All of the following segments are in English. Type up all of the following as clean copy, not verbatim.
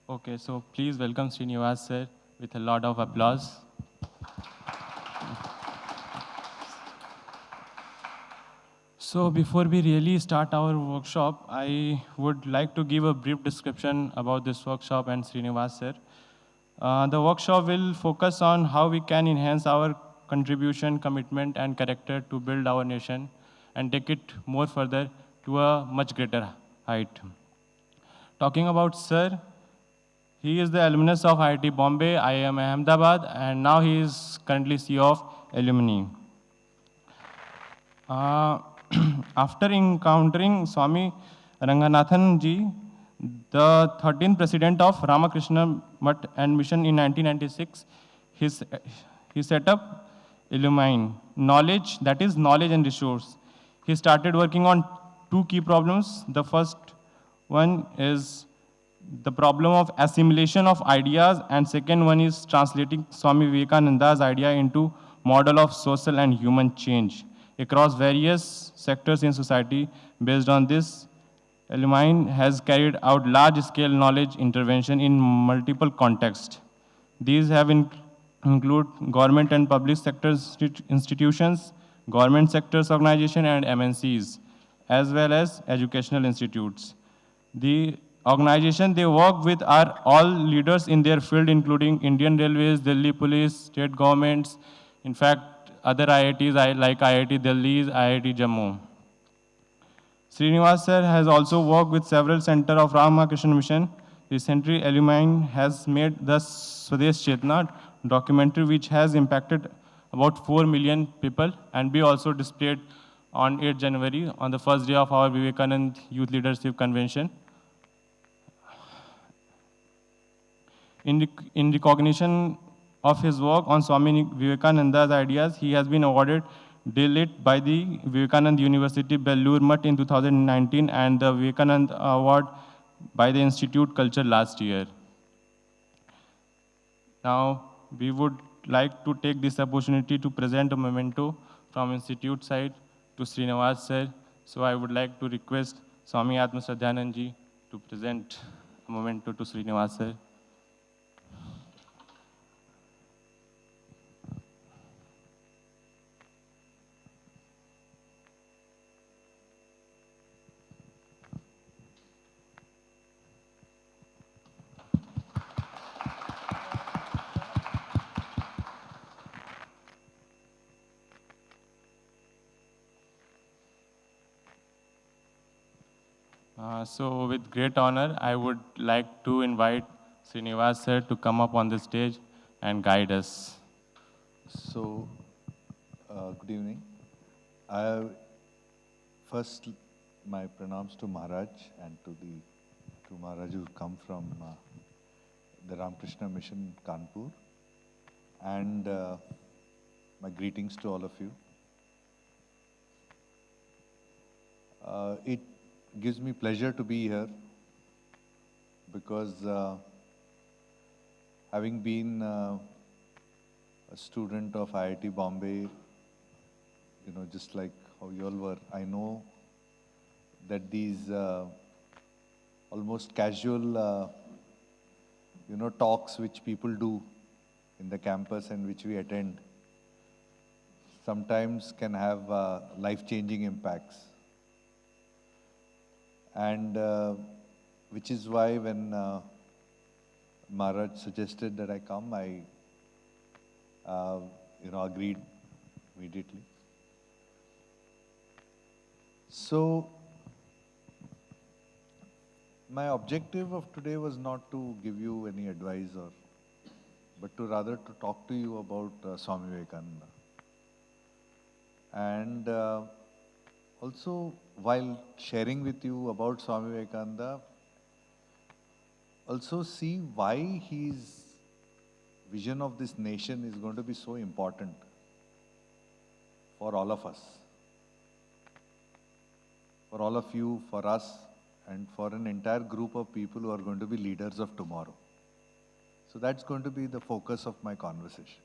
Okay, so please welcome Srinivas sir with a lot of applause. So before we really start our workshop, I would like to give a brief description about this workshop and Srinivas sir. The workshop will focus on how we can enhance our contribution, commitment, and character to build our nation and take it more further to a much greater height. Talking about Sir, he is the alumnus of IIT Bombay, IIM Ahmedabad, and now he is currently CEO of Alumni. Uh, After encountering Swami Ranganathan ji, the 13th president of Ramakrishna Mutt and Mission in 1996, his, he set up Illumine, knowledge, that is knowledge and resource. He started working on two key problems. The first one is the problem of assimilation of ideas, and second one is translating Swami Vivekananda's idea into model of social and human change across various sectors in society. Based on this, Illumine has carried out large-scale knowledge intervention in multiple contexts. These have include government and public sector institutions, government sectors organization, and MNCs, as well as educational institutes. The organization they work with are all leaders in their field, including Indian Railways, Delhi Police, state governments, in fact, other IITs like IIT Delhi, IIT Jammu. Srinivas sir has also worked with several centers of Ramakrishna Mission. Recently, Illumine has made the Swadesh Chetna documentary, which has impacted about 4 million people, and we also displayed on 8 January on the first day of our Vivekananda Youth Leadership Convention. In recognition of his work on Swami Vivekananda's ideas, he has been awarded DLIT by the Vivekananda University, Belur Mutt in 2019 and the Vivekananda Award by the Institute Culture last year. Now, we would like to take this opportunity to present a memento from Institute side to Srinivas sir. So I would like to request Swami Atma Shraddhanand ji to present a memento to Srinivas sir. So with great honor, I would like to invite Srinivas sir to come up on the stage and guide us. So, good evening. I first my pranams to Maharaj and to Maharaj who come from the Ramakrishna Mission Kanpur, and my greetings to all of you. It gives me pleasure to be here because having been a student of IIT Bombay, just like how you all were, I know that these almost casual, talks which people do in the campus and which we attend sometimes can have life-changing impacts. And which is why when Maharaj suggested that I come, I agreed immediately. So, my objective of today was not to give you any advice but to rather to talk to you about Swami Vivekananda. And also, while sharing with you about Swami Vivekananda, also see why his vision of this nation is going to be so important for all of us, for all of you, for us, and for an entire group of people who are going to be leaders of tomorrow. So that's going to be the focus of my conversation.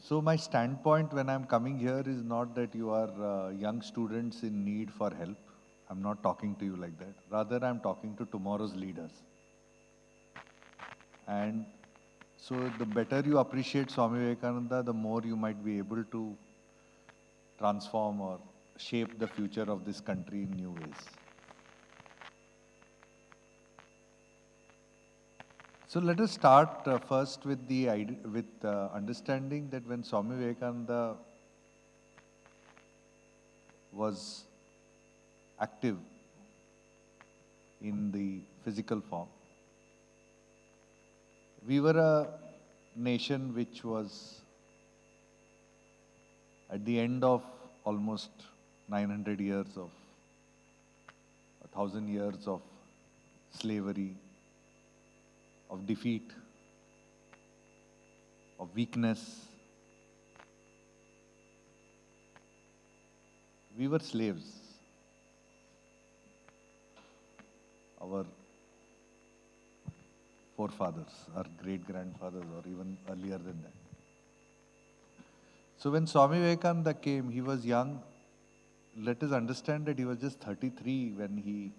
So my standpoint when I'm coming here is not that you are young students in need for help. I'm not talking to you like that. Rather, I'm talking to tomorrow's leaders. And so the better you appreciate Swami Vivekananda, the more you might be able to transform or shape the future of this country in new ways. So let us start first with the understanding that when Swami Vivekananda was active in the physical form, we were a nation which was at the end of almost 900 years of, 1,000 years of slavery, of defeat, of weakness. We were slaves. Our forefathers, our great-grandfathers, or even earlier than that. So when Swami Vivekananda came, he was young. Let us understand that he was just 33 when he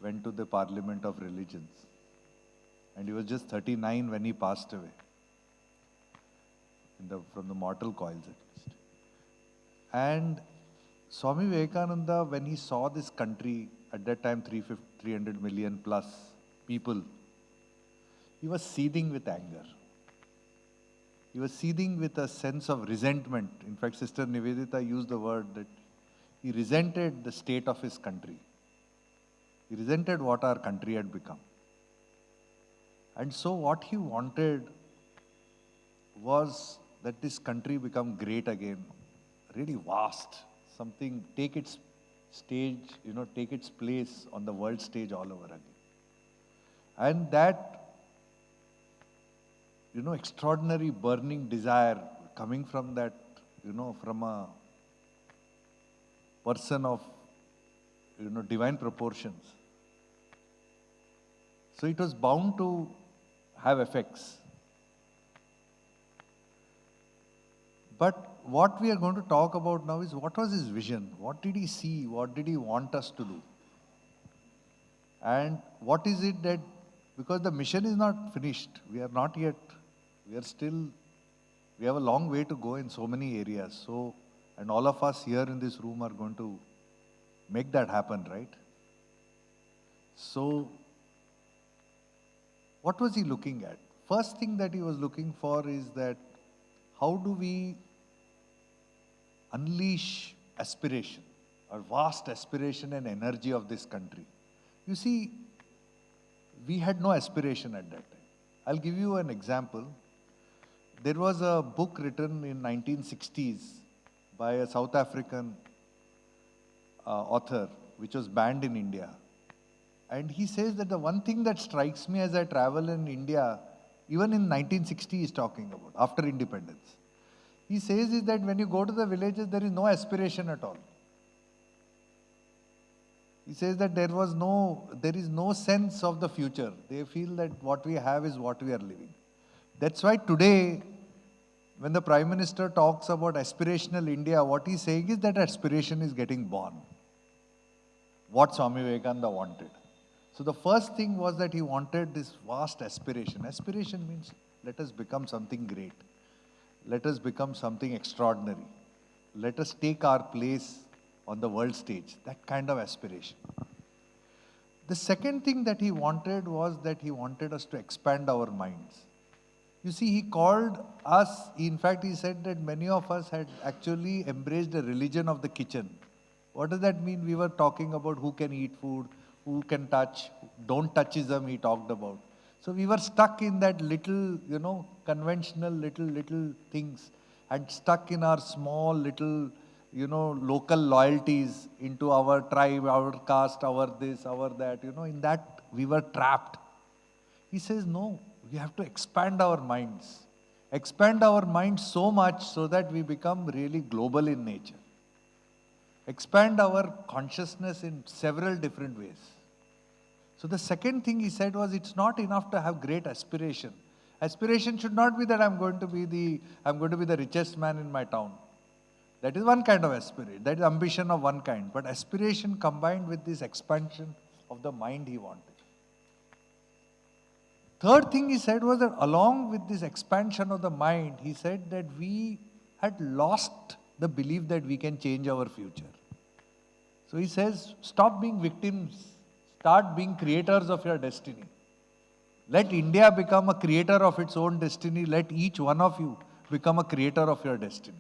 went to the Parliament of Religions. And he was just 39 when he passed away, from the mortal coils at least. And Swami Vivekananda, when he saw this country, at that time 300 million plus people, he was seething with anger. He was seething with a sense of resentment. In fact, Sister Nivedita used the word that he resented the state of his country. He resented what our country had become. And so what he wanted was that this country become great again, really vast, something, take its stage, take its place on the world stage all over again. And that, extraordinary burning desire coming from that, from a person of, divine proportions. So it was bound to have effects. But what we are going to talk about now is what was his vision? What did he see? What did he want us to do? And what is it that, because the mission is not finished, we are not yet, we have a long way to go in so many areas. So, and all of us here in this room are going to make that happen, right? So, what was he looking at? First thing that he was looking for is that how do we unleash aspiration, or vast aspiration and energy of this country? You see, we had no aspiration at that time. I'll give you an example. There was a book written in 1960s by a South African author, which was banned in India. And he says that the one thing that strikes me as I travel in India, even in 1960 he's talking about, after independence. He says is that when you go to the villages, there is no aspiration at all. He says that there is no sense of the future. They feel that what we have is what we are living. That's why today, when the Prime Minister talks about aspirational India, what he's saying is that aspiration is getting born. What Swami Vivekananda wanted. So the first thing was that he wanted this vast aspiration. Aspiration means let us become something great. Let us become something extraordinary. Let us take our place on the world stage. That kind of aspiration. The second thing that he wanted was that he wanted us to expand our minds. You see, he called us, in fact, he said that many of us had actually embraced the religion of the kitchen. What does that mean? We were talking about who can eat food, who can touch, don't touchism he talked about. So we were stuck in that little, conventional little things, and stuck in our small little, local loyalties into our tribe, our caste, our this, our that, in that we were trapped. He says, no, we have to expand our minds. Expand our minds so much so that we become really global in nature. Expand our consciousness in several different ways. So the second thing he said was, it's not enough to have great aspiration. Aspiration should not be that I'm going to be the richest man in my town. That is one kind of aspiration. That is ambition of one kind. But aspiration combined with this expansion of the mind he wanted. Third thing he said was that along with this expansion of the mind, he said that we had lost the belief that we can change our future. So he says, stop being victims, start being creators of your destiny. Let India become a creator of its own destiny. Let each one of you become a creator of your destiny.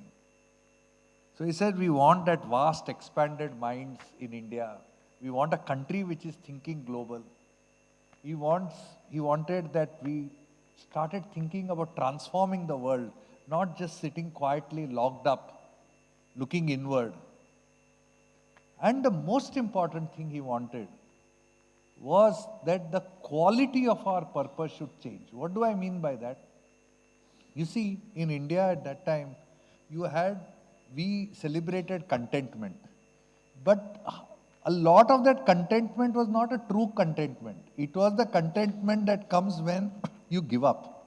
So he said, we want that vast, expanded minds in India. We want a country which is thinking global. He wanted that we started thinking about transforming the world, not just sitting quietly locked up, looking inward. And the most important thing he wanted was that the quality of our purpose should change. What do I mean by that? You see, in India at that time, we celebrated contentment. But a lot of that contentment was not a true contentment. It was the contentment that comes when you give up.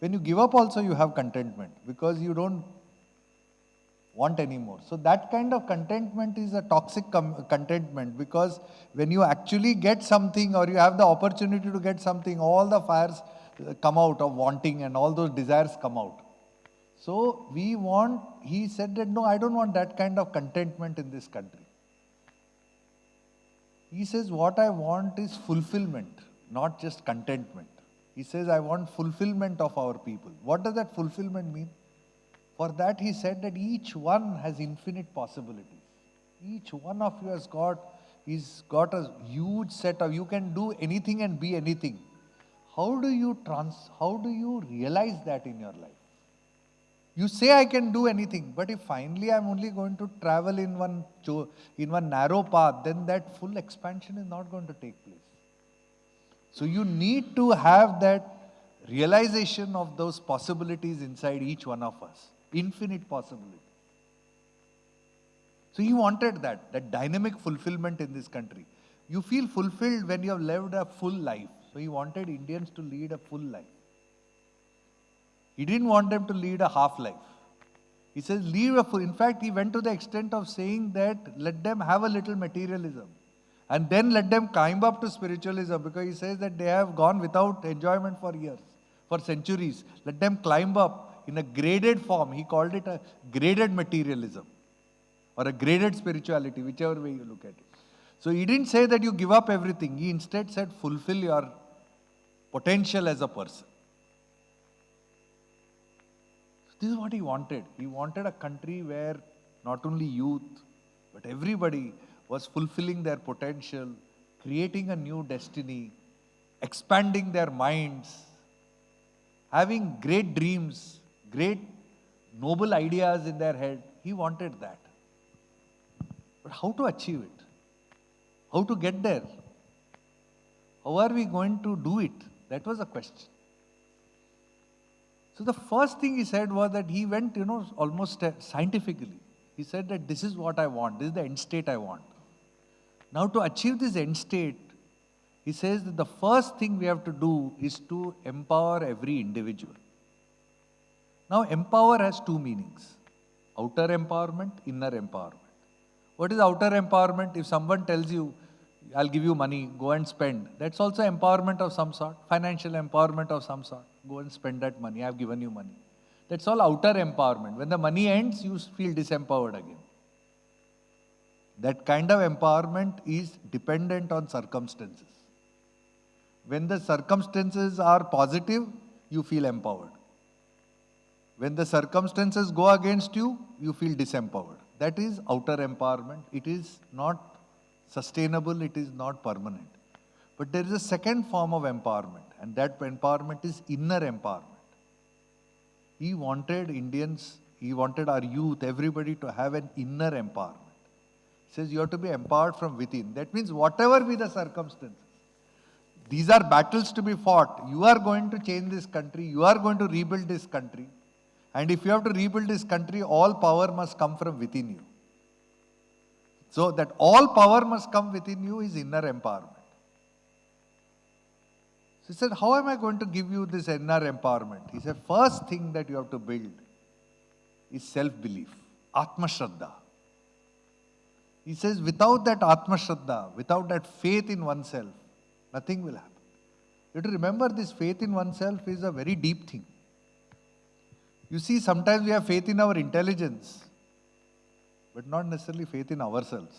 When you give up also you have contentment because you don't want anymore. So that kind of contentment is a toxic contentment, because when you actually get something or you have the opportunity to get something, all the fires come out of wanting and all those desires come out. So he said that no, I don't want that kind of contentment in this country. He says, what I want is fulfillment, not just contentment. He says, I want fulfillment of our people. What does that fulfillment mean? For that, he said that each one has infinite possibilities. Each one of you has got a huge set of, you can do anything and be anything. How do you realize that in your life? You say I can do anything, but if finally I'm only going to travel in one narrow path, then that full expansion is not going to take place. So you need to have that realization of those possibilities inside each one of us. Infinite possibilities. So he wanted that dynamic fulfillment in this country. You feel fulfilled when you have lived a full life. So he wanted Indians to lead a full life. He didn't want them to lead a half life. He says, lead a full. In fact, he went to the extent of saying that let them have a little materialism and then let them climb up to spiritualism, because he says that they have gone without enjoyment for years, for centuries. Let them climb up in a graded form. He called it a graded materialism or a graded spirituality, whichever way you look at it. So he didn't say that you give up everything. He instead said fulfill your potential as a person. This is what he wanted. He wanted a country where not only youth, but everybody was fulfilling their potential, creating a new destiny, expanding their minds, having great dreams, great noble ideas in their head. He wanted that. But how to achieve it? How to get there? How are we going to do it? That was a question. So the first thing he said was that he went, almost scientifically. He said that this is what I want. This is the end state I want. Now to achieve this end state, he says that the first thing we have to do is to empower every individual. Now empower has two meanings. Outer empowerment, inner empowerment. What is outer empowerment? If someone tells you, I'll give you money, go and spend. That's also empowerment of some sort, financial empowerment of some sort. Go and spend that money, I've given you money. That's all outer empowerment. When the money ends, you feel disempowered again. That kind of empowerment is dependent on circumstances. When the circumstances are positive, you feel empowered. When the circumstances go against you, you feel disempowered. That is outer empowerment. It is not sustainable, it is not permanent. But there is a second form of empowerment, and that empowerment is inner empowerment. He wanted our youth, everybody to have an inner empowerment. He says you have to be empowered from within. That means whatever be the circumstances, these are battles to be fought. You are going to change this country, you are going to rebuild this country. And if you have to rebuild this country, all power must come from within you. So that all power must come within you is inner empowerment. So he said, how am I going to give you this inner empowerment? He said, first thing that you have to build is self-belief. Atma Shraddha. He says, without that Atma Shraddha, without that faith in oneself, nothing will happen. You have to remember, this faith in oneself is a very deep thing. You see, sometimes we have faith in our intelligence, but not necessarily faith in ourselves.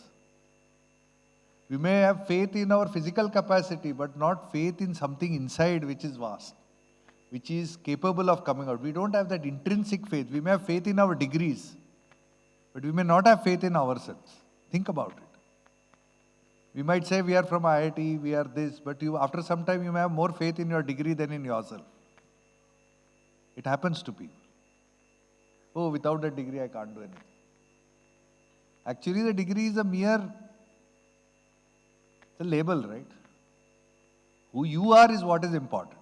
We may have faith in our physical capacity, but not faith in something inside which is vast, which is capable of coming out. We don't have that intrinsic faith. We may have faith in our degrees, but we may not have faith in ourselves. Think about it. We might say we are from IIT, we are this, but after some time you may have more faith in your degree than in yourself. It happens to people. Oh, without that degree I can't do anything. Actually, the degree is it's a label, right? Who you are is what is important.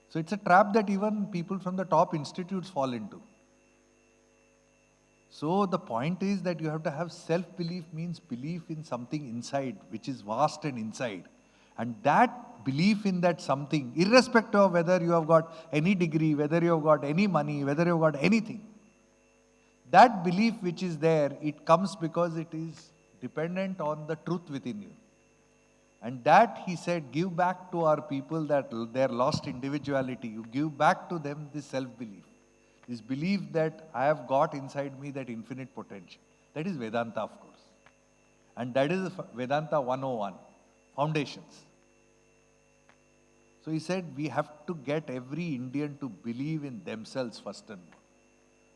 So it's a trap that even people from the top institutes fall into. So the point is that you have to have self-belief, means belief in something inside, which is vast and inside. And that belief in that something, irrespective of whether you have got any degree, whether you have got any money, whether you have got anything, that belief which is there, it comes because it is dependent on the truth within you. And that, he said, give back to our people that their lost individuality. You give back to them this self-belief. This belief that I have got inside me that infinite potential. That is Vedanta, of course. And that is Vedanta 101, foundations. So he said, we have to get every Indian to believe in themselves first and foremost.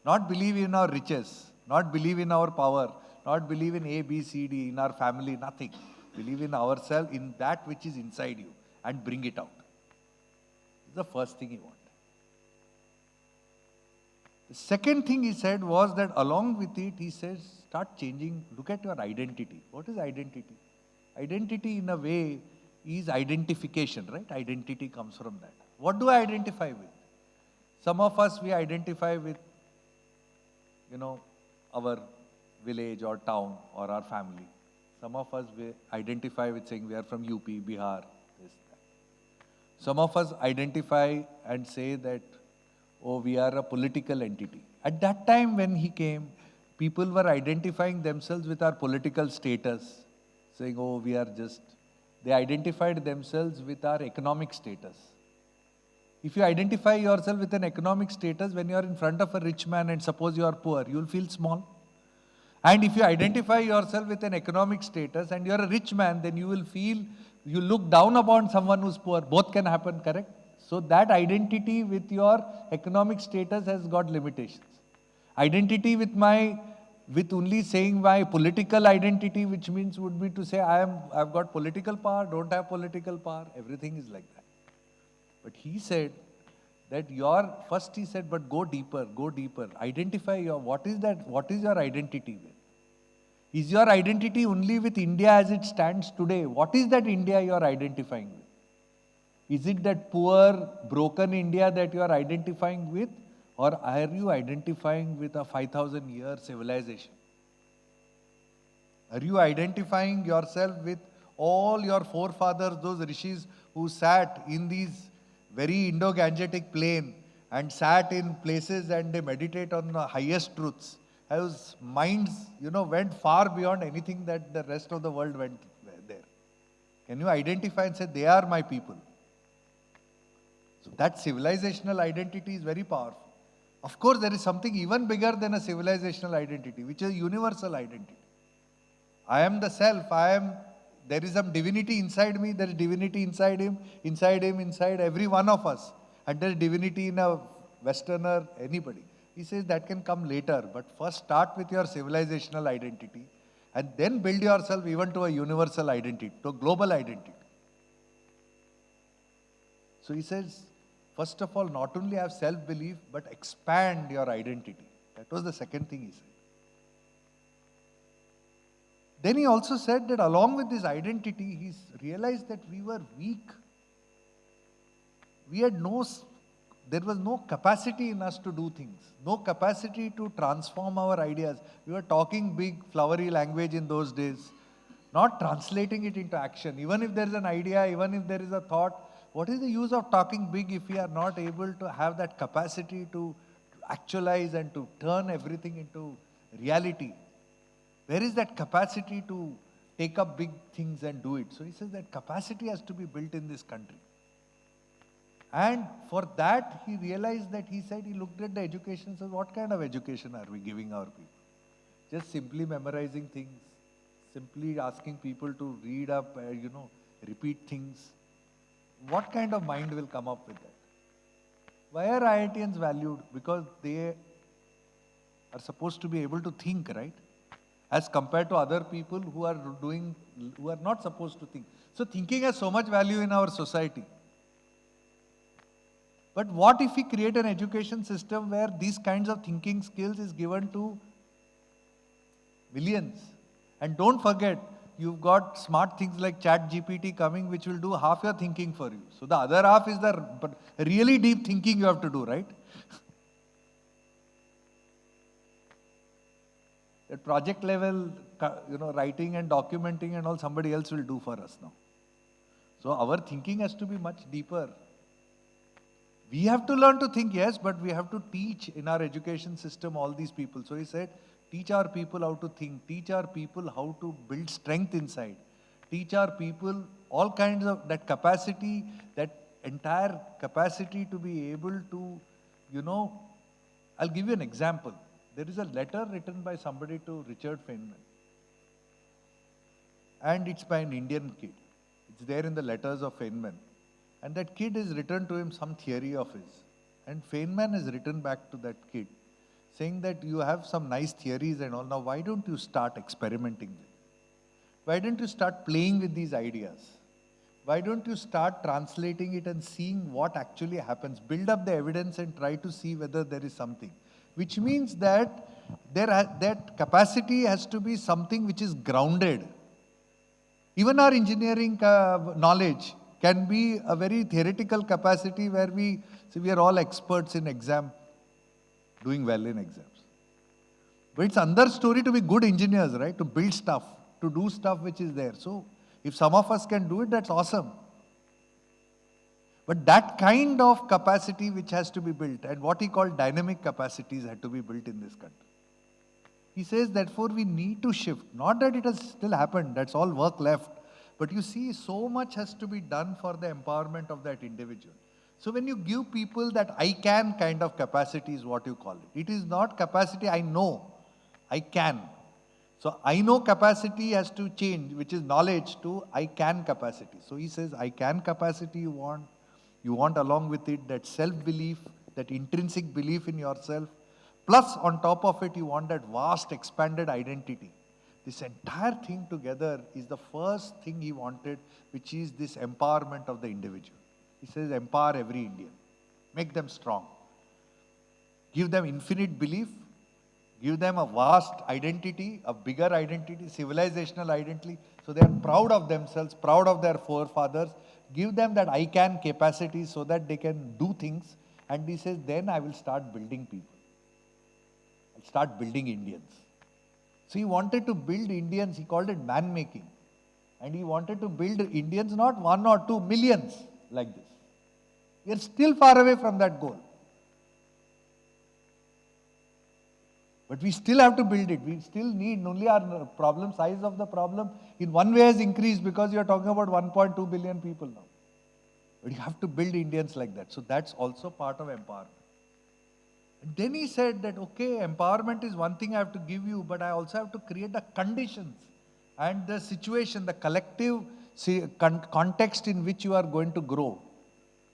Not believe in our riches, not believe in our power, not believe in A, B, C, D, in our family, nothing. Believe in ourselves, in that which is inside you, and bring it out. This is the first thing he wanted. The second thing he said was that along with it, he says, start changing, look at your identity. What is identity? Identity in a way is identification, right? Identity comes from that. What do I identify with? Some of us, we identify with, our village or town or our family. Some of us, we identify with saying we are from UP, Bihar, this, that. Some of us identify and say that, oh, we are a political entity. At that time when he came, people were identifying themselves with our political status, saying, oh, they identified themselves with our economic status. If you identify yourself with an economic status, when you are in front of a rich man and suppose you are poor, you will feel small. And if you identify yourself with an economic status and you are a rich man, then you will feel, you look down upon someone who's poor. Both can happen, correct? So that identity with your economic status has got limitations. Identity with only saying my political identity, which means would be to say I've got political power, don't have political power, everything is like that. But he said that first he said, but go deeper, identify what is your identity with? Is your identity only with India as it stands today? What is that India you are identifying with? Is it that poor, broken India that you are identifying with? Or are you identifying with a 5,000-year civilization? Are you identifying yourself with all your forefathers, those rishis who sat in these very Indo-Gangetic plain and sat in places and they meditate on the highest truths, whose minds, went far beyond anything that the rest of the world went there? Can you identify and say, they are my people? So that civilizational identity is very powerful. Of course, there is something even bigger than a civilizational identity, which is a universal identity. I am the self, there is some divinity inside me, there is divinity inside him, inside every one of us. And there is divinity in a Westerner, anybody. He says that can come later, but first start with your civilizational identity and then build yourself even to a universal identity, to a global identity. So he says, first of all, not only have self-belief, but expand your identity. That was the second thing he said. Then he also said that along with this identity, he realized that we were weak. There was no capacity in us to do things, no capacity to transform our ideas. We were talking big, flowery language in those days, not translating it into action. Even if there is an idea, even if there is a thought, what is the use of talking big if we are not able to have that capacity to actualize and to turn everything into reality. Where is that capacity to take up big things and do it? So he says that capacity has to be built in this country. And for that, he realized that he said, he looked at the education and said, what kind of education are we giving our people? Just simply memorizing things, simply asking people to read up, repeat things. What kind of mind will come up with that? Why are IITians valued? Because they are supposed to be able to think, right? As compared to other people who are not supposed to think. So thinking has so much value in our society. But what if we create an education system where these kinds of thinking skills is given to millions? And don't forget, you've got smart things like ChatGPT coming, which will do half your thinking for you. So the other half is the really deep thinking you have to do, right? At project level, writing and documenting and all, somebody else will do for us now. So our thinking has to be much deeper. We have to learn to think, yes, but we have to teach in our education system all these people. So he said, teach our people how to think, teach our people how to build strength inside, teach our people all kinds of that capacity, that entire capacity to be able to, I'll give you an example. There is a letter written by somebody to Richard Feynman. And it's by an Indian kid. It's there in the letters of Feynman. And that kid has written to him some theory of his. And Feynman has written back to that kid, saying that you have some nice theories and all. Now, why don't you start experimenting with it? Why don't you start playing with these ideas? Why don't you start translating it and seeing what actually happens? Build up the evidence and try to see whether there is something. Which means that that capacity has to be something which is grounded. Even our engineering knowledge can be a very theoretical capacity where we are all experts in exam, doing well in exams. But it's another story to be good engineers, right? To build stuff, to do stuff which is there. So if some of us can do it, that's awesome. But that kind of capacity which has to be built, and what he called dynamic capacities had to be built in this country. He says, therefore, we need to shift. Not that it has still happened, that's all work left. But you see, so much has to be done for the empowerment of that individual. So when you give people that I can kind of capacity is what you call it. It is not capacity I know, I can. So I know capacity has to change, which is knowledge, to I can capacity. So he says, I can capacity you want. You want along with it that self-belief, that intrinsic belief in yourself. Plus on top of it, you want that vast expanded identity. This entire thing together is the first thing he wanted, which is this empowerment of the individual. He says, empower every Indian. Make them strong. Give them infinite belief. Give them a vast identity, a bigger identity, civilizational identity. So they are proud of themselves, proud of their forefathers. Give them that I can capacity so that they can do things. And he says, then I will start building people. I'll start building Indians. So he wanted to build Indians, he called it man-making. And he wanted to build Indians, not 1 or 2, millions like this. We are still far away from that goal. But we still have to build it. We still need, only our problem, size of the problem, in one way has increased because you are talking about 1.2 billion people now. But you have to build Indians like that. So that's also part of empowerment. And then he said that, okay, empowerment is one thing I have to give you, but I also have to create the conditions and the situation, the collective context in which you are going to grow.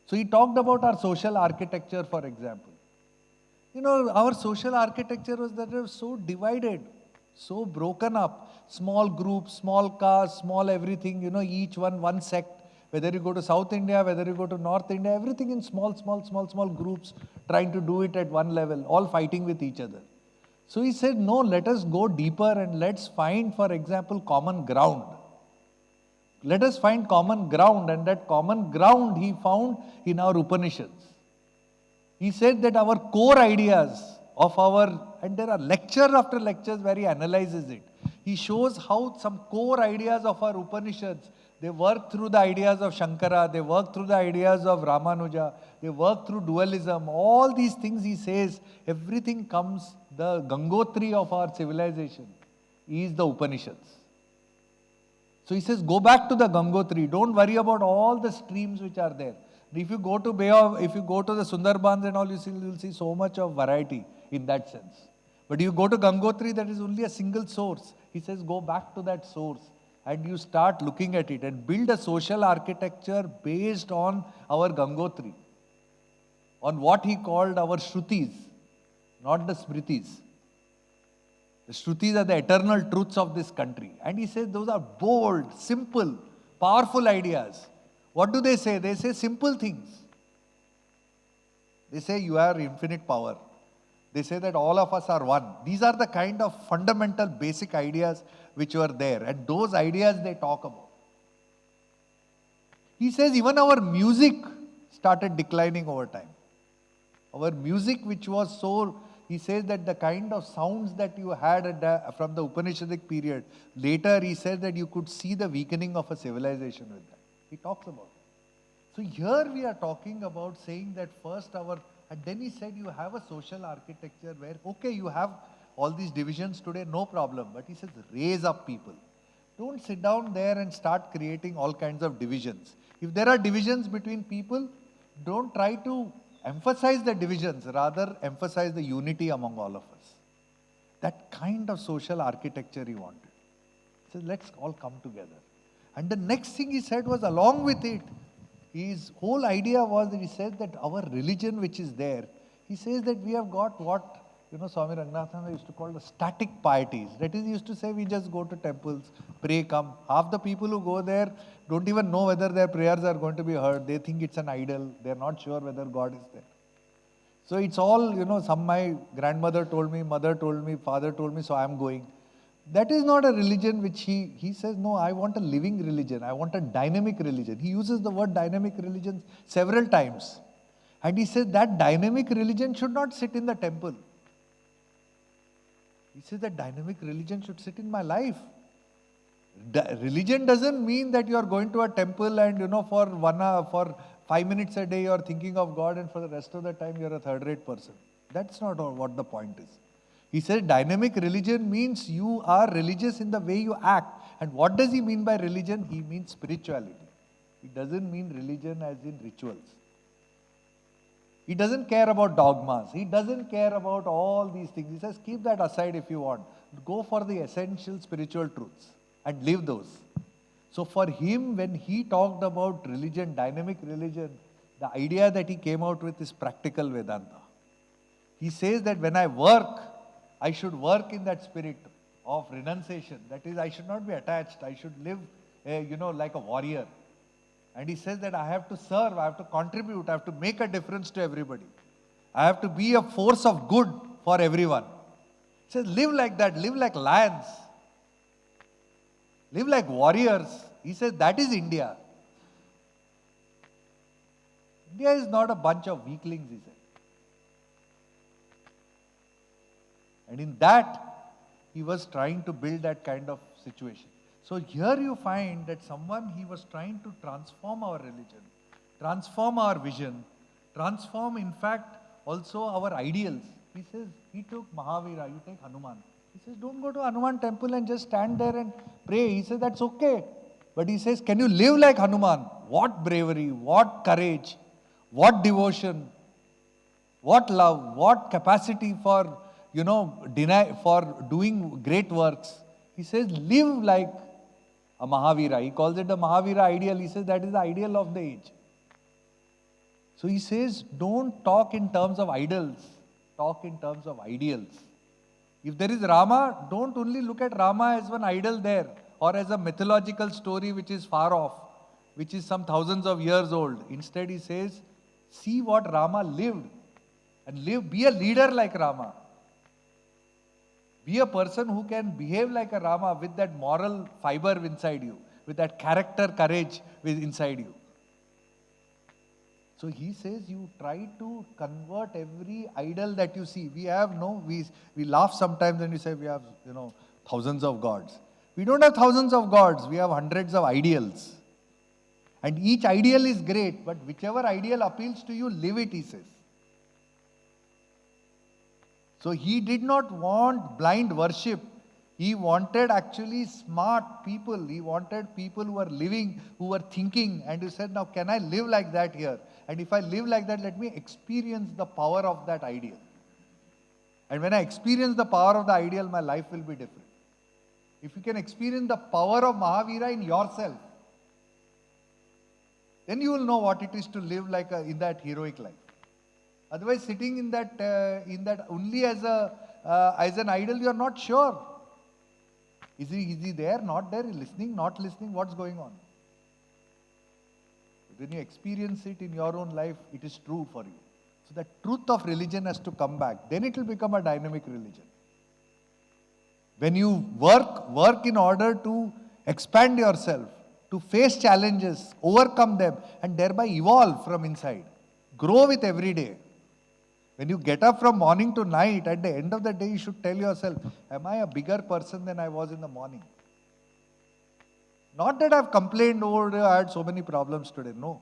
So he talked about our social architecture, for example. Our social architecture was that it was so divided, so broken up. Small groups, small castes, small everything, each one sect. Whether you go to South India, whether you go to North India, everything in small groups, trying to do it at one level, all fighting with each other. So he said, no, let us go deeper and let's find, for example, common ground. Let us find common ground, and that common ground he found in our Upanishads. He said that our core ideas of and there are lecture after lectures where he analyzes it. He shows how some core ideas of our Upanishads, They work through the ideas of Shankara, they work through the ideas of Ramanuja, they work through dualism. All these things he says, everything comes, the Gangotri of our civilization is the Upanishads. So he says, go back to the Gangotri. Don't worry about all the streams which are there. If you go to if you go to the Sundarbans and all, you'll see so much of variety in that sense. But you go to Gangotri, that is only a single source. He says, go back to that source and you start looking at it and build a social architecture based on our Gangotri, on what he called our Shrutis, not the Smritis. The Shrutis are the eternal truths of this country. And he says those are bold, simple, powerful ideas. What do they say? They say simple things. They say you have infinite power. They say that all of us are one. These are the kind of fundamental basic ideas which were there. And those ideas they talk about. He says even our music started declining over time. Our music which was so, he says that the kind of sounds that you had from the Upanishadic period, later he said that you could see the weakening of a civilization with that. He talks about it. So here we are talking about saying that first and then he said you have a social architecture where, okay, you have all these divisions today, no problem. But he says raise up people. Don't sit down there and start creating all kinds of divisions. If there are divisions between people, don't try to emphasize the divisions, rather emphasize the unity among all of us. That kind of social architecture he wanted. He said, let's all come together. And the next thing he said was, along with it, his whole idea was that he said that our religion which is there, he says that we have got what, Swami Ranganathan used to call the static pieties. That is, he used to say we just go to temples, pray, come. Half the people who go there don't even know whether their prayers are going to be heard. They think it's an idol. They're not sure whether God is there. So it's all, my grandmother told me, mother told me, father told me, so I'm going. That is not a religion which he says, no, I want a living religion. I want a dynamic religion. He uses the word dynamic religion several times. And he says that dynamic religion should not sit in the temple. He says that dynamic religion should sit in my life. Religion doesn't mean that you are going to a temple and, for 5 minutes a day you are thinking of God and for the rest of the time you are a third-rate person. That's not what the point is. He said dynamic religion means you are religious in the way you act. And what does he mean by religion? He means spirituality. He doesn't mean religion as in rituals. He doesn't care about dogmas. He doesn't care about all these things. He says, keep that aside if you want. Go for the essential spiritual truths and live those. So for him, when he talked about religion, dynamic religion, the idea that he came out with is practical Vedanta. He says that when I work, I should work in that spirit of renunciation. That is, I should not be attached. I should live, like a warrior. And he says that I have to serve, I have to contribute, I have to make a difference to everybody. I have to be a force of good for everyone. He says, live like that, live like lions. Live like warriors. He says, that is India. India is not a bunch of weaklings, he said. And in that, he was trying to build that kind of situation. So here you find that he was trying to transform our religion, transform our vision, transform, in fact, also our ideals. He says, he took Mahavira, you take Hanuman. He says, don't go to Hanuman temple and just stand there and pray. He says, that's okay. But he says, can you live like Hanuman? What bravery, what courage, what devotion, what love, what capacity for, for doing great works. He says, live like a Mahavira. He calls it the Mahavira ideal. He says that is the ideal of the age. So he says, don't talk in terms of idols. Talk in terms of ideals. If there is Rama, don't only look at Rama as one idol there or as a mythological story which is far off, which is some thousands of years old. Instead, he says, see what Rama lived and be a leader like Rama. Be a person who can behave like a Rama with that moral fiber inside you, with that character courage inside you. So he says you try to convert every idol that you see. We laugh sometimes when we say we have, thousands of gods. We don't have thousands of gods. We have hundreds of ideals. And each ideal is great, but whichever ideal appeals to you, live it, he says. So he did not want blind worship. He wanted actually smart people. He wanted people who were living, who were thinking. And he said, now can I live like that here? And if I live like that, let me experience the power of that ideal. And when I experience the power of the ideal, my life will be different. If you can experience the power of Mahavira in yourself, then you will know what it is to live like in that heroic life. Otherwise, sitting in that only as an idol, you are not sure. Is he there? Not there? Listening? Not listening? What's going on? When you experience it in your own life, it is true for you. So the truth of religion has to come back. Then it will become a dynamic religion. When you work in order to expand yourself, to face challenges, overcome them, and thereby evolve from inside. Grow with every day. When you get up from morning to night, at the end of the day, you should tell yourself, am I a bigger person than I was in the morning? Not that I've complained, oh, I had so many problems today. No.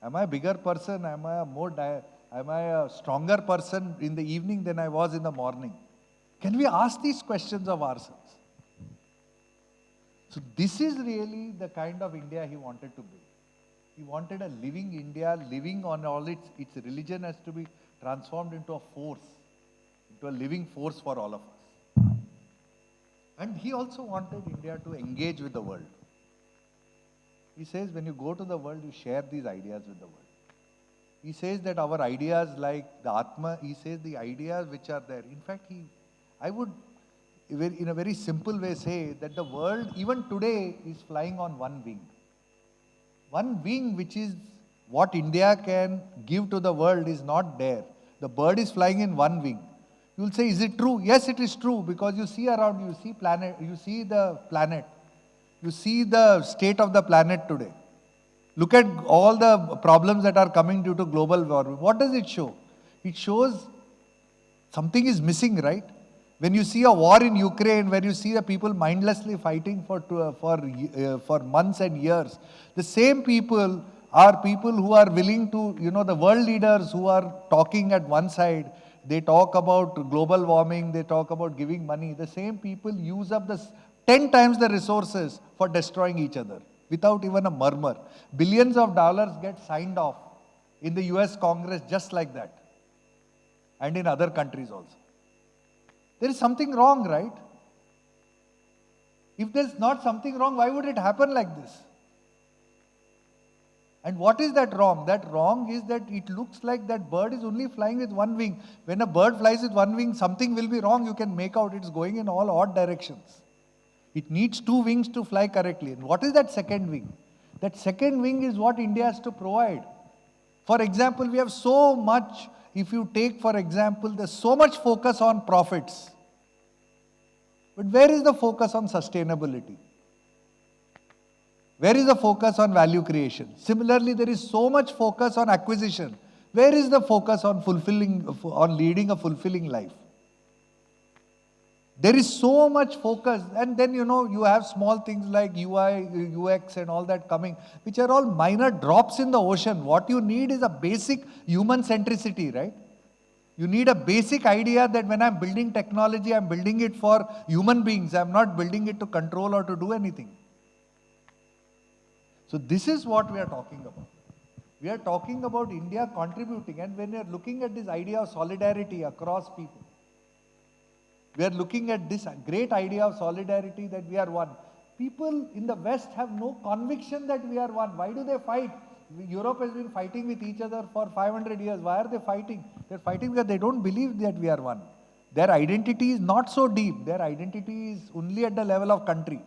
Am I a bigger person? Am I a stronger person in the evening than I was in the morning? Can we ask these questions of ourselves? So this is really the kind of India he wanted to build. He wanted a living India, living on all its religion has to be transformed into a force, into a living force for all of us. And he also wanted India to engage with the world. He says when you go to the world, you share these ideas with the world. He says that our ideas like the Atma, he says the ideas which are there. In fact, I would in a very simple way say that the world even today is flying on one wing. One wing which is what India can give to the world is not there. The bird is flying in one wing. You will say, is it true? Yes, it is true, because you see around, you see the planet. You see the state of the planet today. Look at all the problems that are coming due to global warming. What does it show? It shows something is missing, right? When you see a war in Ukraine, where you see the people mindlessly fighting for months and years, the same people are people who are willing to, the world leaders who are talking at one side, they talk about global warming, they talk about giving money. The same people use up 10 times the resources for destroying each other without even a murmur. Billions of dollars get signed off in the US Congress just like that, and in other countries also. There is something wrong, right? If there's not something wrong, why would it happen like this? And what is that wrong? That wrong is that it looks like that bird is only flying with one wing. When a bird flies with one wing, something will be wrong. You can make out it's going in all odd directions. It needs two wings to fly correctly. And what is that second wing? That second wing is what India has to provide. For example, we have so much, if you take for example, there's so much focus on profits. But where is the focus on sustainability? Where is the focus on value creation? Similarly, there is so much focus on acquisition. Where is the focus on leading a fulfilling life? There is so much focus, and then you have small things like UI, UX and all that coming, which are all minor drops in the ocean. What you need is a basic human centricity, right? You need a basic idea that when I'm building technology, I'm building it for human beings. I'm not building it to control or to do anything. So this is what we are talking about. We are talking about India contributing, and when we are looking at this idea of solidarity across people, we are looking at this great idea of solidarity that we are one. People in the West have no conviction that we are one. Why do they fight? Europe has been fighting with each other for 500 years. Why are they fighting? They're fighting because they don't believe that we are one. Their identity is not so deep. Their identity is only at the level of country.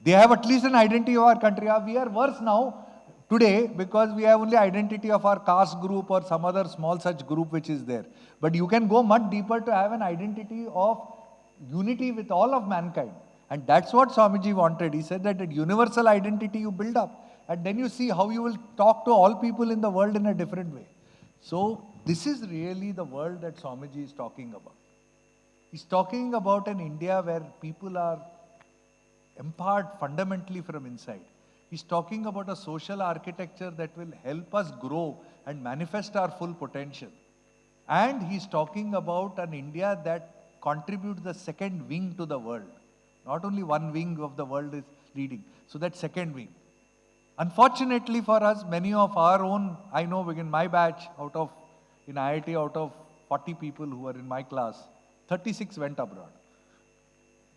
They have at least an identity of our country. We are worse now today because we have only identity of our caste group or some other small such group which is there. But you can go much deeper to have an identity of unity with all of mankind. And that's what Swamiji wanted. He said that universal identity you build up, and then you see how you will talk to all people in the world in a different way. So this is really the world that Swamiji is talking about. He's talking about an India where people are empowered fundamentally from inside. He's talking about a social architecture that will help us grow and manifest our full potential. And he's talking about an India that contributes the second wing to the world. Not only one wing of the world is leading, so that second wing. Unfortunately for us, many of our own, I know in my batch, in IIT, out of 40 people who were in my class, 36 went abroad.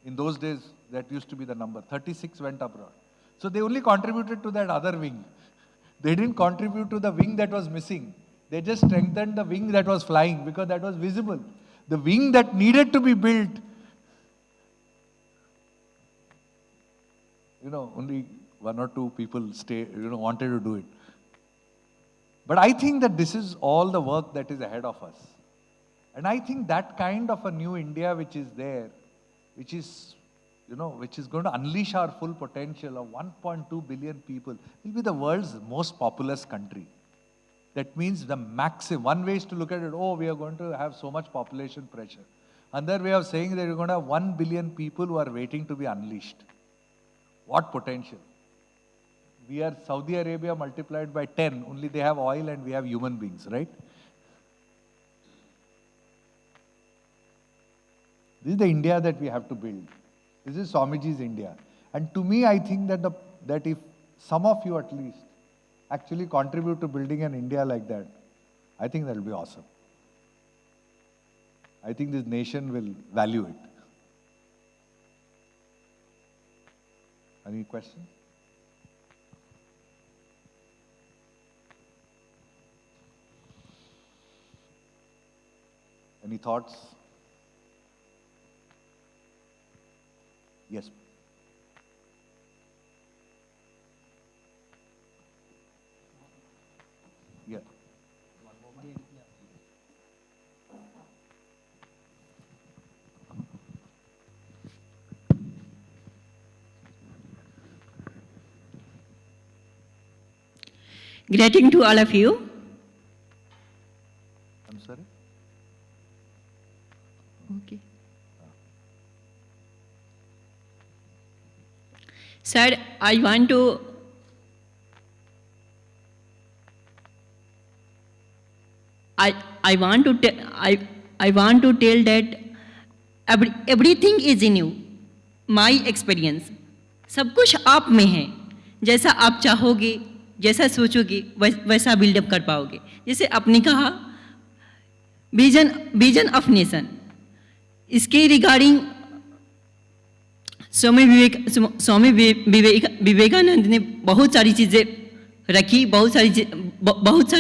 In those days, that used to be the number. 36 went abroad. So they only contributed to that other wing. They didn't contribute to the wing that was missing. They just strengthened the wing that was flying because that was visible. The wing that needed to be built, only one or two people wanted to do it. But I think that this is all the work that is ahead of us. And I think that kind of a new India which is there, which is going to unleash our full potential of 1.2 billion people, will be the world's most populous country. That means the maximum. One way is to look at it, we are going to have so much population pressure. Another way of saying that we're going to have 1 billion people who are waiting to be unleashed. What potential? We are Saudi Arabia multiplied by 10, only they have oil and we have human beings, right? This is the India that we have to build. This is Swamiji's India. And to me, I think that if some of you at least actually contribute to building an India like that, I think that will be awesome. I think this nation will value it. Any questions? Any thoughts? Yes. Yeah. Greeting to all of you. I'm sorry? Okay. Sir, I want to tell that everything is in you. My experience. सब कुछ आप में है. जैसा आप चाहोगे, जैसा सोचोगे, वैसा बिल्डअप कर पाओगे. जैसे आपने कहा, विजन ऑफ नेशन. इसके रिगार्डिंग स्वामी विवेकानंद ने बहुत सारी चीज़ें रखी, बहुत सारी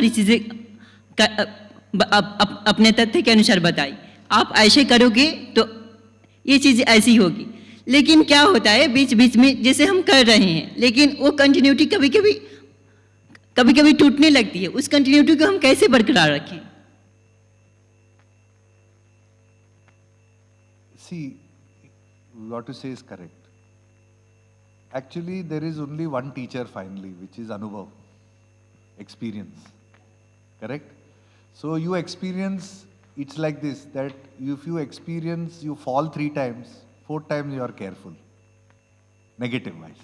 चीज़ें अपने तथ्य के अनुसार बताई. आप ऐसे करोगे तो ये चीज़ ऐसी होगी. लेकिन क्या होता है बीच बीच में जैसे हम कर रहे हैं, लेकिन वो कंटिन्यूटी कभी कभी टूटने लगती है. उस कंटिन्यूटी को हम कैसे बरकरार रखें? See, what you say is correct. Actually, there is only one teacher finally, which is Anubhav, experience. Correct? So you experience, it's like this, that if you experience, you fall 3 times, 4th time you are careful. Negative wise.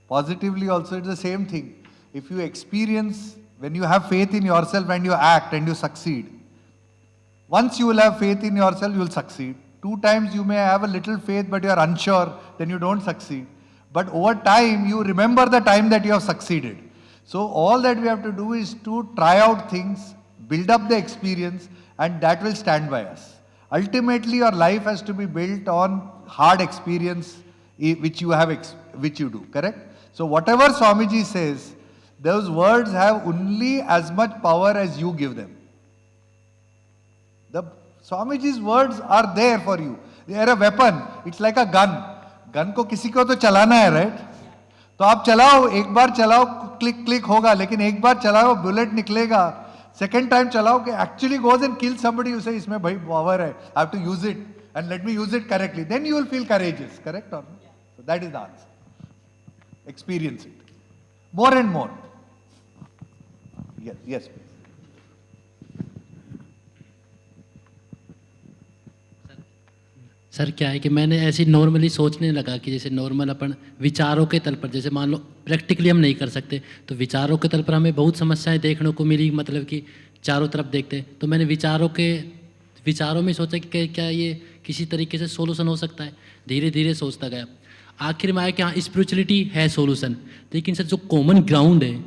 Positively also it's the same thing. If you experience, when you have faith in yourself and you act and you succeed, once you will have faith in yourself, you will succeed. 2 times you may have a little faith, but you are unsure, then you don't succeed. But over time, you remember the time that you have succeeded. So all that we have to do is to try out things, build up the experience, and that will stand by us. Ultimately, your life has to be built on hard experience, which you do, correct? So whatever Swamiji says, those words have only as much power as you give them. The Swamiji's words are there for you. They are a weapon. It's like a gun. Gun को किसी को तो चलाना है, right? तो आप चलाओ, एक बार चलाओ, क्लिक क्लिक होगा, लेकिन एक बार चलाओ बुलेट निकलेगा. सेकंड टाइम चलाओ कि actually goes and kill somebody, you say इसमें भाई पावर है, I have to use it and let me use it correctly, then you will feel courageous. Correct? और so that is the answer. Experience it more and more. Yes. Sir क्या है कि मैंने ऐसे normally सोचने लगा कि जैसे नॉर्मल अपन विचारों के तल पर, जैसे मान लो प्रैक्टिकली हम नहीं कर सकते, तो विचारों के तल पर हमें बहुत समस्याएं देखने को मिली, मतलब कि चारों तरफ देखते हैं। तो मैंने विचारों में सोचा कि क्या ये किसी तरीके से सोल्यूशन हो सकता है। धीरे धीरे सोचता गया, आखिर में आया कि हाँ स्पिरिचुअलिटी है सोल्यूशन। लेकिन सर जो कॉमन ग्राउंड है,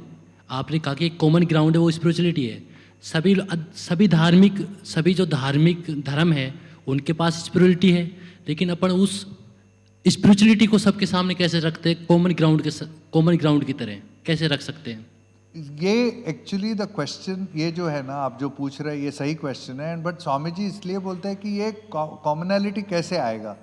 आपने कहा कि एक कॉमन ग्राउंड है वो स्पिरिचुअलिटी है। सभी जो धार्मिक धर्म है उनके पास स्पिरिचुअलिटी है, लेकिन अपन उस स्पिरिचुअलिटी को सबके सामने कैसे रखते हैं, कॉमन ग्राउंड की तरह कैसे रख सकते हैं? ये एक्चुअली द क्वेश्चन, ये जो है ना आप जो पूछ रहे हैं ये सही क्वेश्चन है, बट स्वामी जी इसलिए बोलते हैं कि ये कॉमनैलिटी कैसे आएगा।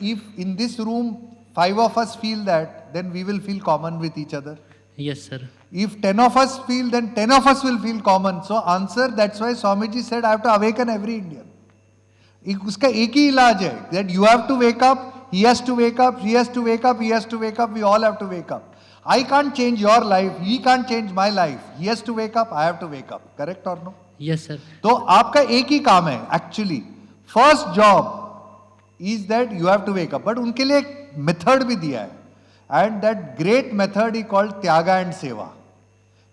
If in this room 5 of us feel that, then we will feel common with each other. Yes sir. If 10 of us feel, then 10 of us will feel common. So answer, that's why Swamiji said, I have to awaken every Indian. उसका एक ही इलाज है, that you have to wake up, he has to wake up, he has to wake up, he has to wake up, we all have to wake up. I can't change your life, he can't change my life. He has to wake up, I have to wake up. Correct or no? Yes sir. तो आपका एक ही काम है actually, first job is that you have to wake up. But उनके लिए एक method भी दिया है, and that great method he called tyaga and seva.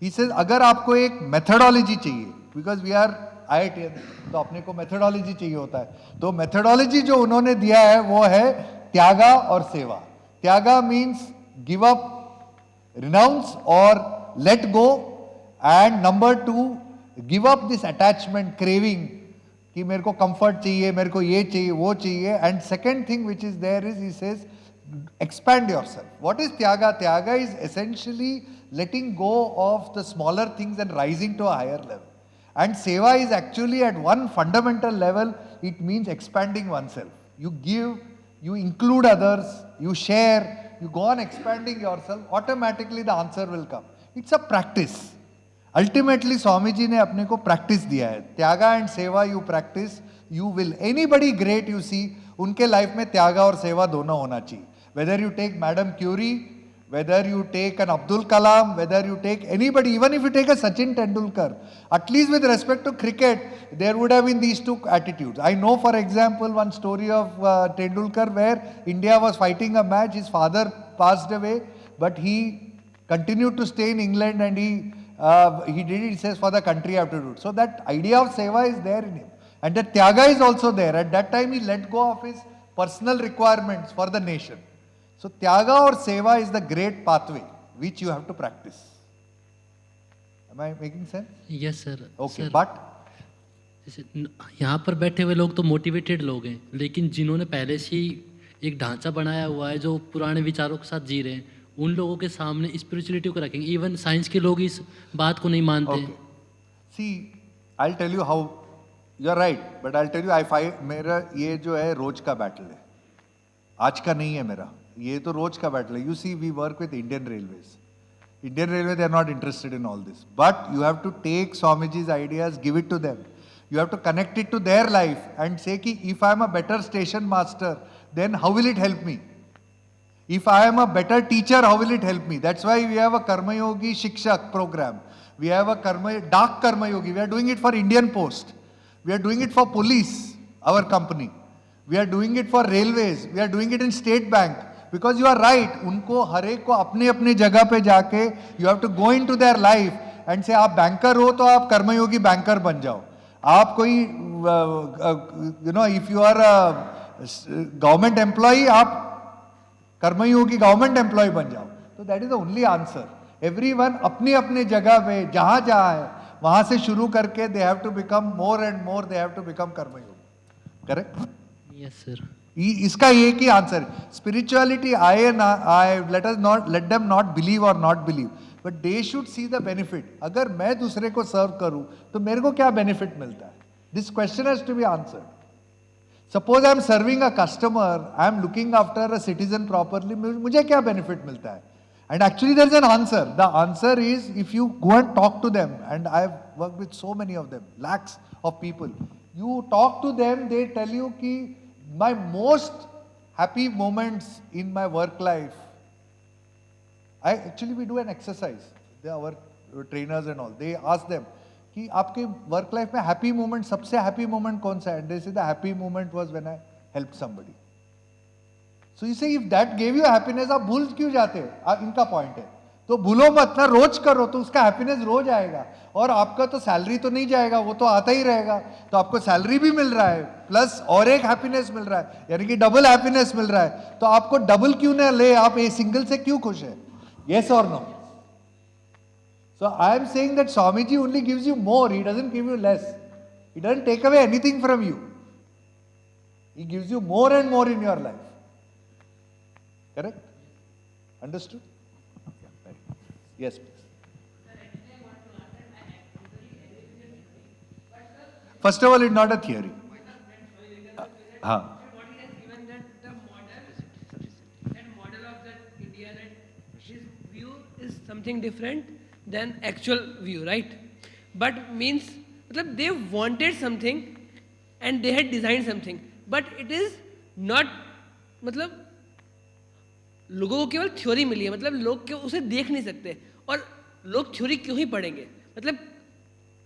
He says अगर आपको एक मेथडोलॉजी चाहिए, बिकॉज वी आर IITian, तो अपने को मेथडोलॉजी चाहिए होता है, तो मेथडोलॉजी जो उन्होंने दिया है वो है त्यागा और सेवा। त्यागा मीन्स गिव अप, रिनाउंस और let go, and number 2 give up this attachment, craving कि मेरे को कंफर्ट चाहिए, मेरे को ये चाहिए वो चाहिए। And second thing which is there is he says expand yourself. What is tyaga? Tyaga is essentially letting go of the smaller things and rising to a higher level. And seva is actually at one fundamental level, it means expanding oneself. You give, you include others, you share, you go on expanding yourself, automatically the answer will come. It's a practice. Ultimately Swamiji ने अपने को practice दिया है। त्यागा and seva you practice, you will, anybody great you see, उनके life में त्यागा और सेवा दोनों होना चाहिए। Whether you take Madam Curie, whether you take an Abdul Kalam, whether you take anybody, even if you take a Sachin Tendulkar, at least with respect to cricket, there would have been these two attitudes. I know, for example, one story of Tendulkar where India was fighting a match, his father passed away, but he continued to stay in England, and he did it, he says, for the country I have to do it. So that idea of seva is there in him. And the tyaga is also there. At that time he let go of his personal requirements for the nation. So tyaga or seva is the great pathway which you have to practice. Am I making sense? Yes sir. Okay, sir, but जैसे यहाँ पर बैठे हुए लोग तो motivated लोग हैं, लेकिन जिन्होंने पहले से ही एक ढांचा बनाया हुआ है, जो पुराने विचारों के साथ जी रहे हैं, उन लोगों के सामने स्पिरिचुअलिटी को रखेंगे। इवन साइंस के लोग इस बात को नहीं मानते। okay. See, I'll tell you how. You're right, but I'll tell you, I find मेरा ये जो है रोज का बैटल है, आज का नहीं है मेरा, ये तो रोज का बैटल है। You see, we work with Indian Railways. Indian Railway, they are not interested in all this, but you have to take Swamiji's ideas, give it to them. You have to connect it to their life and say कि if I am a better station master, then how will it help me? If I am a better teacher, how will it help me? That's why we have a Karma Yogi Shikshak program. We have a Dark Karma Yogi. We are doing it for Indian Post. We are doing it for police, our company. We are doing it for railways. We are doing it in State Bank. Because you are right, उनको हर एक को अपने अपने जगह पे जाके you have to go into their life and say आप banker हो तो आप कर्मयोगी बैंकर बन जाओ। आप कोई if you are a government employee, आप कर्मयोगी government employee बन जाओ। तो that is the only answer. Everyone अपने अपने जगह पे जहाँ जहाँ है वहाँ से शुरू करके they have to become more and more, they have to become Karmayogi. Correct? Yes sir. इसका एक ही आंसर है। स्पिरिचुअलिटी आए ना आए, लेट देम नॉट बिलीव और not believe, but they should see the benefit. अगर मैं दूसरे को सर्व करूं तो मेरे को क्या बेनिफिट मिलता है? This question has to be answered. Suppose I am serving a customer, I am looking after a citizen properly, मुझे क्या बेनिफिट मिलता है? And actually there is an answer. The answer is if you go and talk to them, and I have worked with so many of them, lakhs of people, you talk to them, they tell you कि my most happy moments in my work life, we do an exercise, our trainers and all, they ask them कि आपके work life में happy moment, सबसे happy moment कौन सा है? And they say the happy moment was when I helped somebody. So you say, if that gave you happiness, आप भूल क्यों जाते हो? आप इनका पॉइंट है, तो भूलो मत ना, रोज करो तो उसका हैप्पीनेस रोज आएगा. और आपका तो सैलरी तो नहीं जाएगा, वो तो आता ही रहेगा. तो आपको सैलरी भी मिल रहा है, प्लस और एक हैप्पीनेस मिल रहा है, यानी कि डबल हैप्पीनेस मिल रहा है. तो आपको डबल क्यों ना ले, आप ये सिंगल से क्यों खुश है? Yes or no? So I am saying that Swamiji only gives you more, he doesn't give you less. He doesn't take away anything from you. He gives you more and more in your life. Correct? Understood? Okay, very good. Yes, please. First of all, it's not a theory. What he has given that the model of that India, that his view is something different than actual view, right? But means, मतलब they wanted something and they had designed something, but it is not, मतलब लोगों को केवल theory मिली है, मतलब लोग क्यों उसे देख नहीं सकते, और लोग थ्योरी क्यों ही पढ़ेंगे. मतलब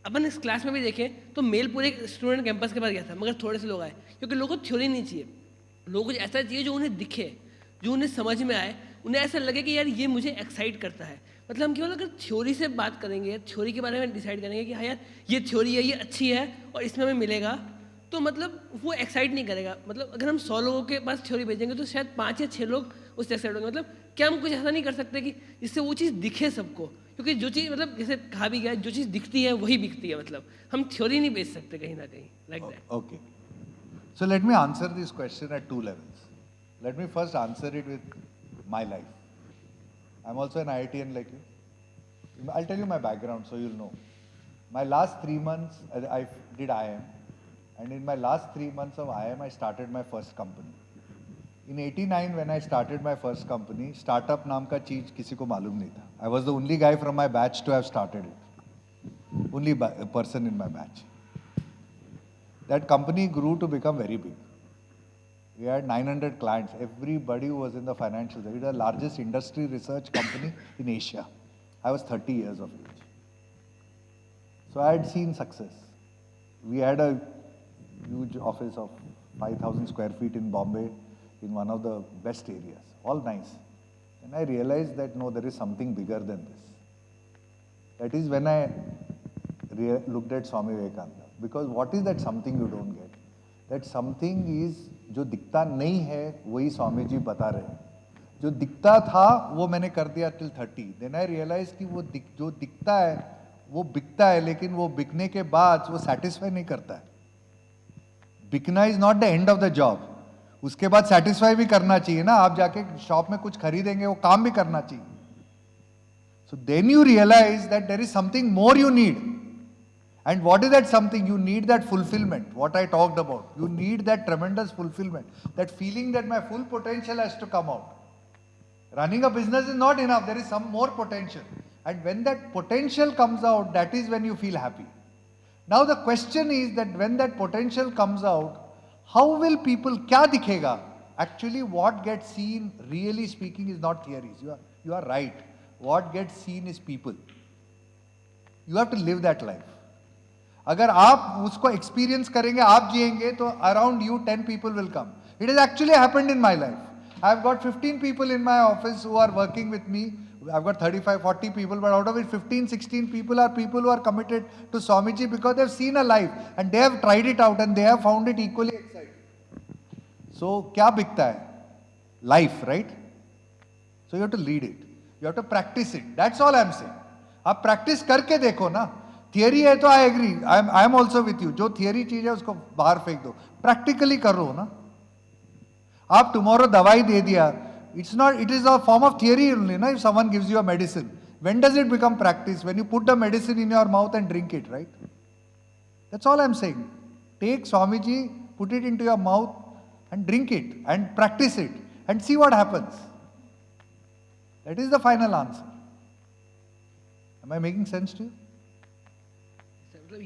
अपन इस क्लास में भी देखें तो मेल पूरे स्टूडेंट कैंपस के पास गया था, मगर थोड़े से लोग आए, क्योंकि लोगों को थ्योरी नहीं चाहिए. लोगों को ऐसा चाहिए जो उन्हें दिखे, जो उन्हें समझ में आए, उन्हें ऐसा लगे कि यार ये मुझे एक्साइट करता है. मतलब हम केवल अगर थ्योरी से बात करेंगे, थ्योरी के बारे में डिसाइड करेंगे कि हाँ यार ये थ्योरी है, ये अच्छी है और इसमें हमें मिलेगा, तो मतलब वो एक्साइट नहीं करेगा. मतलब अगर हम 100 लोगों के पास थ्योरी भेजेंगे तो शायद 5 या 6 लोग उससे एक्साइट होंगे. मतलब क्या हम कुछ ऐसा नहीं कर सकते कि जिससे वो चीज़ दिखे सबको, क्योंकि जो चीज़, मतलब जैसे कहा भी गया, जो चीज़ दिखती है वही बिकती है. मतलब हम थ्योरी नहीं बेच सकते कहीं ना कहीं, like that. Okay. So let me answer this question at 2 levels. Let me first answer it with my life. I'm also an IITian like you. I'll tell you my background so you'll know. My last 3 months, I did IIM. And in my last 3 months of IIM, I started my first company. In 89, when I started my first company, startup नाम का चीज किसी को मालूम नहीं था. I was the only guy from my batch to have started it. Only person in my batch. That company grew to become very big. We had 900 clients. Everybody who was in the financial sector. It was the largest industry research company in Asia. I was 30 years of age. So I had seen success. We had a huge office of 5,000 square feet in Bombay, in one of the best areas. All nice. And I realized that no, there is something bigger than this. That is when I looked at Swami Vivekananda. Because what is that something you don't get? That something is, जो दिखता नहीं है वही स्वामी जी बता रहे हैं. जो दिखता था वो मैंने कर दिया till 30. Then I realized कि वो जो दिखता है वो बिकता है, लेकिन वो बिकने के बाद वो satisfy नहीं करता है. बिकना is not the end of the job. उसके बाद satisfy भी करना चाहिए ना. आप जाके शॉप में कुछ खरीदेंगे, वो काम भी करना चाहिए. So then you realize that there is something more you need. And what is that something? You need that fulfillment, what I talked about. You need that tremendous fulfillment, that feeling that my full potential has to come out. Running a business is not enough, there is some more potential. And when that potential comes out, that is when you feel happy. Now the question is that when that potential comes out, how will people, kya dikhega? Actually what gets seen, really speaking, is not theories. You are right. What gets seen is people. You have to live that life. अगर आप उसको experience करेंगे, आप जिएंगे, तो around you 10 people will come. It has actually happened in my life. I've got 15 people in my office who are working with me. I've got 35, 40 people, but out of it 15, 16 people are people who are committed to Swamiji because they've seen a life and they have tried it out and they have found it equally exciting. So क्या बिकता है? Life, right? So you have to lead it. You have to practice it. That's all I'm saying. आप practice करके देखो ना. Theory है तो I agree, I am also with you. जो थियरी चीज है उसको बाहर फेंक दो, प्रैक्टिकली करो ना. आप टुमारो दवाई दे दिया, it's not, it is a form of theory only ना. If someone gives you a medicine, when does it become practice? When you put the medicine in your mouth and drink it, right? That's all I am saying. Take Swamiji, put it into your mouth and drink it and practice it and see what happens. That is the final answer. Am I making sense to you?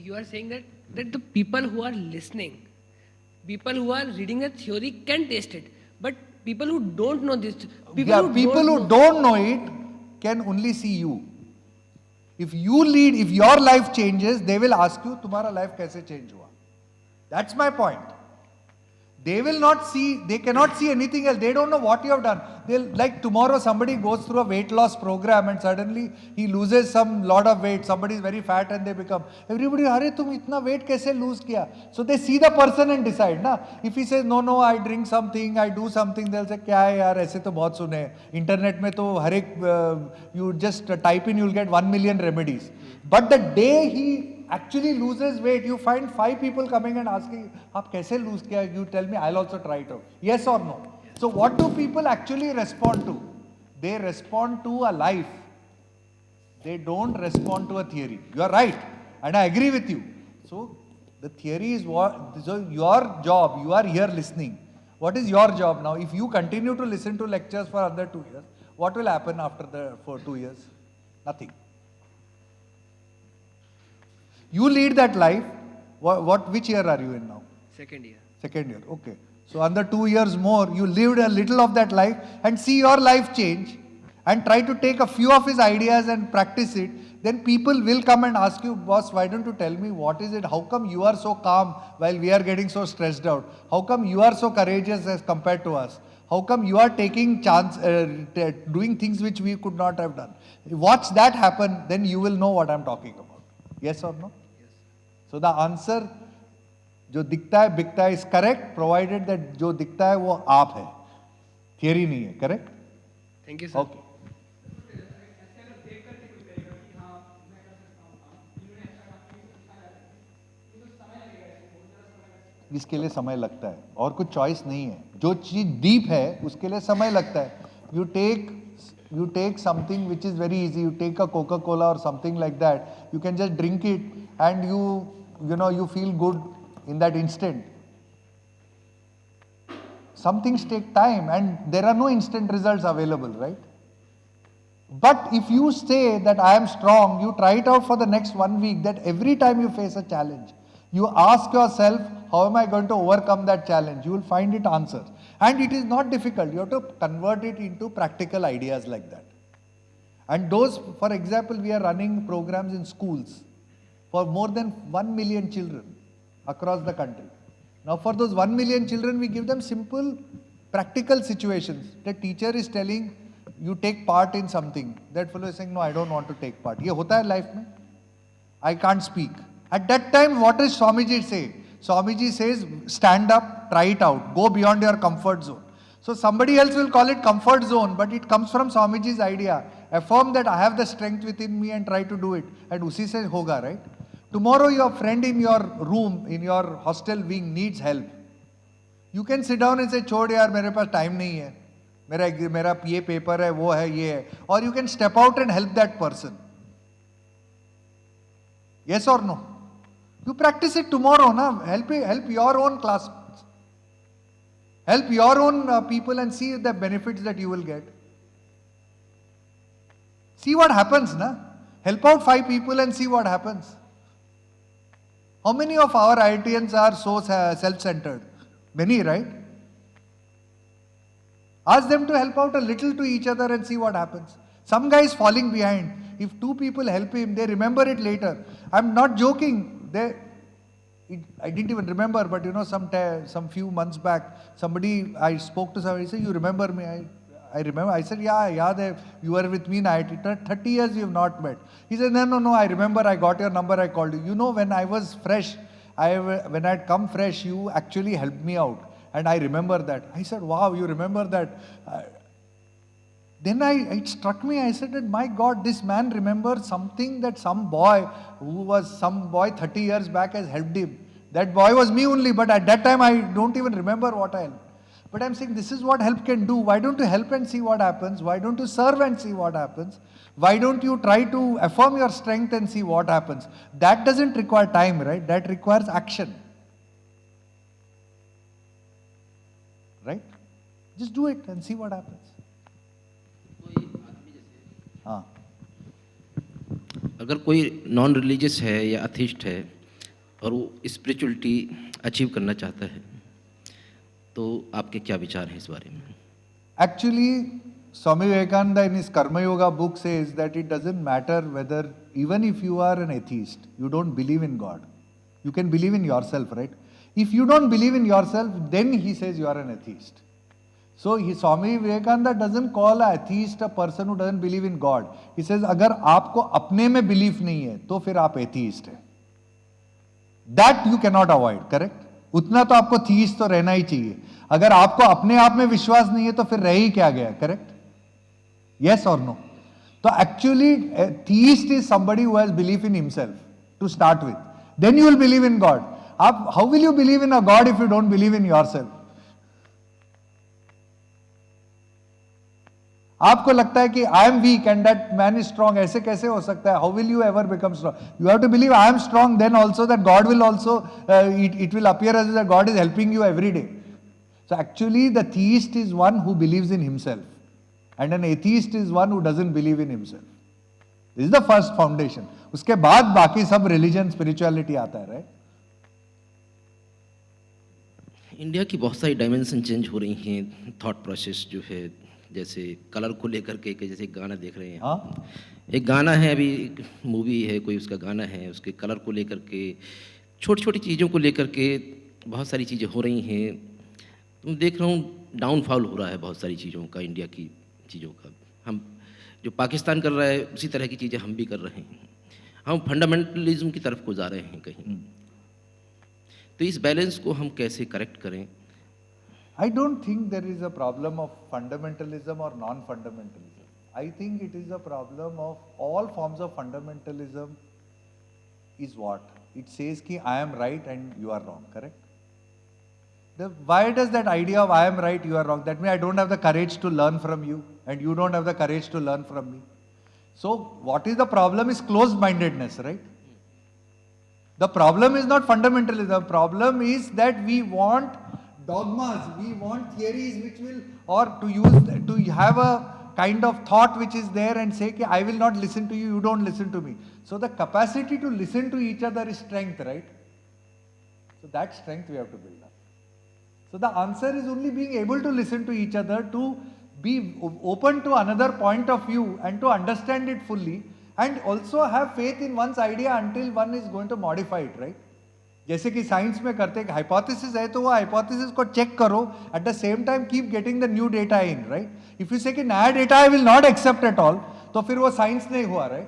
You are saying that the people who are listening, people who are reading the theory can taste it, but people who don't know this, people who don't know it can only see you. If you lead, if your life changes, they will ask you, तुम्हारा life कैसे change हुआ? That's my point. They will not see, they cannot see anything else. They don't know what you have done. They'll, like tomorrow somebody goes through a weight loss program and suddenly he loses some lot of weight. Somebody is very fat and they become, everybody, Are, tum itna weight kaise lose kiya? So they see the person and decide. Na? If he says, no, I drink something, I do something, they'll say, kya hai yaar, aise to bahut sune hai. Internet mein to har ek, you just type in, you'll get 1 million remedies. But the day he actually loses weight, you find 5 people coming and asking, "Aap kaise lose kiya?" You tell me, I'll also try it out. Yes or no? Yes. So what do people actually respond to? They respond to a life. They don't respond to a theory. You are right, and I agree with you. So the theory is what. So your job, you are here listening. What is your job now? If you continue to listen to lectures for another 2 years, what will happen for 2 years? Nothing. You lead that life. Which year are you in now? Second year. Second year, okay. So under 2 years more, you lived a little of that life and see your life change and try to take a few of his ideas and practice it. Then people will come and ask you, boss, why don't you tell me what is it? How come you are so calm while we are getting so stressed out? How come you are so courageous as compared to us? How come you are taking chance, doing things which we could not have done? Watch that happen, then you will know what I'm talking about. Yes or no? Yes. So the answer, जो दिखता है बिकता है, is correct, provided that जो दिखता है वो आप है, theory नहीं है, correct? Thank you, sir. Okay. इसके लिए समय लगता है और कुछ चॉइस नहीं है. जो चीज डीप है उसके लिए समय लगता है. You take something which is very easy. You take a Coca-Cola or something like that. You can just drink it and you feel good in that instant. Some things take time and there are no instant results available, right? But if you say that I am strong, you try it out for the next 1 week, that every time you face a challenge, you ask yourself, how am I going to overcome that challenge? You will find it answers. And it is not difficult. You have to convert it into practical ideas like that. And those, for example, we are running programs in schools for more than 1 million children across the country. Now for those 1 million children, we give them simple, practical situations. The teacher is telling, you take part in something. That fellow is saying, no, I don't want to take part. ये होता है life में. I can't speak. At that time, what does Swamiji say? Swamiji says, stand up, try it out, go beyond your comfort zone. So somebody else will call it comfort zone, but it comes from Swamiji's idea. Affirm that I have the strength within me and try to do it. And usi se hoga, right? Tomorrow your friend in your room, in your hostel wing needs help. You can sit down and say, छोड़ यार मेरे पास time नहीं है. मेरा ये paper है, वो है, ये है. Or you can step out and help that person. Yes or no? You practice it tomorrow, na? Help your own classmates. Help your own people and see the benefits that you will get. See what happens, na? Help out 5 people and see what happens. How many of our IITians are so self-centered? Many, right? Ask them to help out a little to each other and see what happens. Some guy is falling behind. If 2 people help him, they remember it later. I'm not joking. I didn't even remember, but some few months back, I spoke to somebody, he said, you remember me? I remember. I said, yeah, you were with me in IIT. 30 years we have not met. He said, no, I remember, I got your number, I called you. When I was fresh, when I had come fresh, you actually helped me out. And I remember that. I said, wow, you remember that. Then it struck me, I said, that my God, this man remembers something that some boy 30 years back has helped him. That boy was me only, but at that time I don't even remember what I helped. But I'm saying this is what help can do. Why don't you help and see what happens? Why don't you serve and see what happens? Why don't you try to affirm your strength and see what happens? That doesn't require time, right? That requires action. Right? Just do it and see what happens. हाँ. अगर कोई non religious है या अथिस्ट है और वो spirituality achieve करना चाहता है, तो आपके क्या विचार हैं इस बारे में? Actually, Swami Vivekananda in his Karma Yoga book says that it doesn't matter whether, even if you are an atheist, you don't believe in God. You can believe in yourself, right? If you don't believe in yourself, then he says you are an atheist. So Swami Vivekananda doesn't call an atheist a person who doesn't believe in God. He says, अगर आपको अपने में belief नहीं है, तो फिर आप atheist हैं. That you cannot avoid, correct? उतना तो आपको theist तो रहना ही चाहिए. अगर आपको अपने आप में विश्वास नहीं है, तो फिर रह ही क्या गया, correct? Yes or no? So actually, a theist is somebody who has belief in himself to start with. Then you will believe in God. How will you believe in a God if you don't believe in yourself? आपको लगता है कि I am weak and that man is strong, ऐसे कैसे हो सकता है? How will you ever become strong? You have to believe I am strong, then also that God will also, it will appear as that God is helping you every day. So actually the theist is one who believes in himself and an atheist is one who doesn't believe in himself. This is the first foundation. उसके बाद बाकी सब religion spirituality आता है, right? India की बहुत सारी dimension change हो रही हैं, थॉट प्रोसेस जो है, जैसे कलर को लेकर के, जैसे एक गाना देख रहे हैं. हाँ, एक गाना है, अभी एक मूवी है, कोई उसका गाना है, उसके कलर को लेकर के, छोटी छोटी चीज़ों को लेकर के बहुत सारी चीज़ें हो रही हैं. तुम देख रहा हूँ डाउनफॉल हो रहा है बहुत सारी चीज़ों का, इंडिया की चीज़ों का. हम जो पाकिस्तान कर रहा है उसी तरह की चीज़ें हम भी कर रहे हैं. हम फंडामेंटलिज्म की तरफ को जा रहे हैं कहीं. तो इस बैलेंस को हम कैसे करेक्ट करें? I don't think there is a problem of fundamentalism or non-fundamentalism. I think it is a problem of all forms of fundamentalism is what? It says ki I am right and you are wrong, correct? Why does that idea of I am right, you are wrong? That means I don't have the courage to learn from you and you don't have the courage to learn from me. So what is the problem is closed-mindedness, right? The problem is not fundamentalism. The problem is that we want dogmas, we want theories which will, or to have a kind of thought which is there and say, I will not listen to you, you don't listen to me. So the capacity to listen to each other is strength, right? So that strength we have to build up. So the answer is only being able to listen to each other, to be open to another point of view and to understand it fully, and also have faith in one's idea until one is going to modify it, right? जैसे कि science में करते हैं, hypothesis है तो वो hypothesis को check करो, at the same time keep getting the new data in, right? If you say कि नया data I will not accept at all, तो फिर वो साइंस नहीं हुआ, राइट?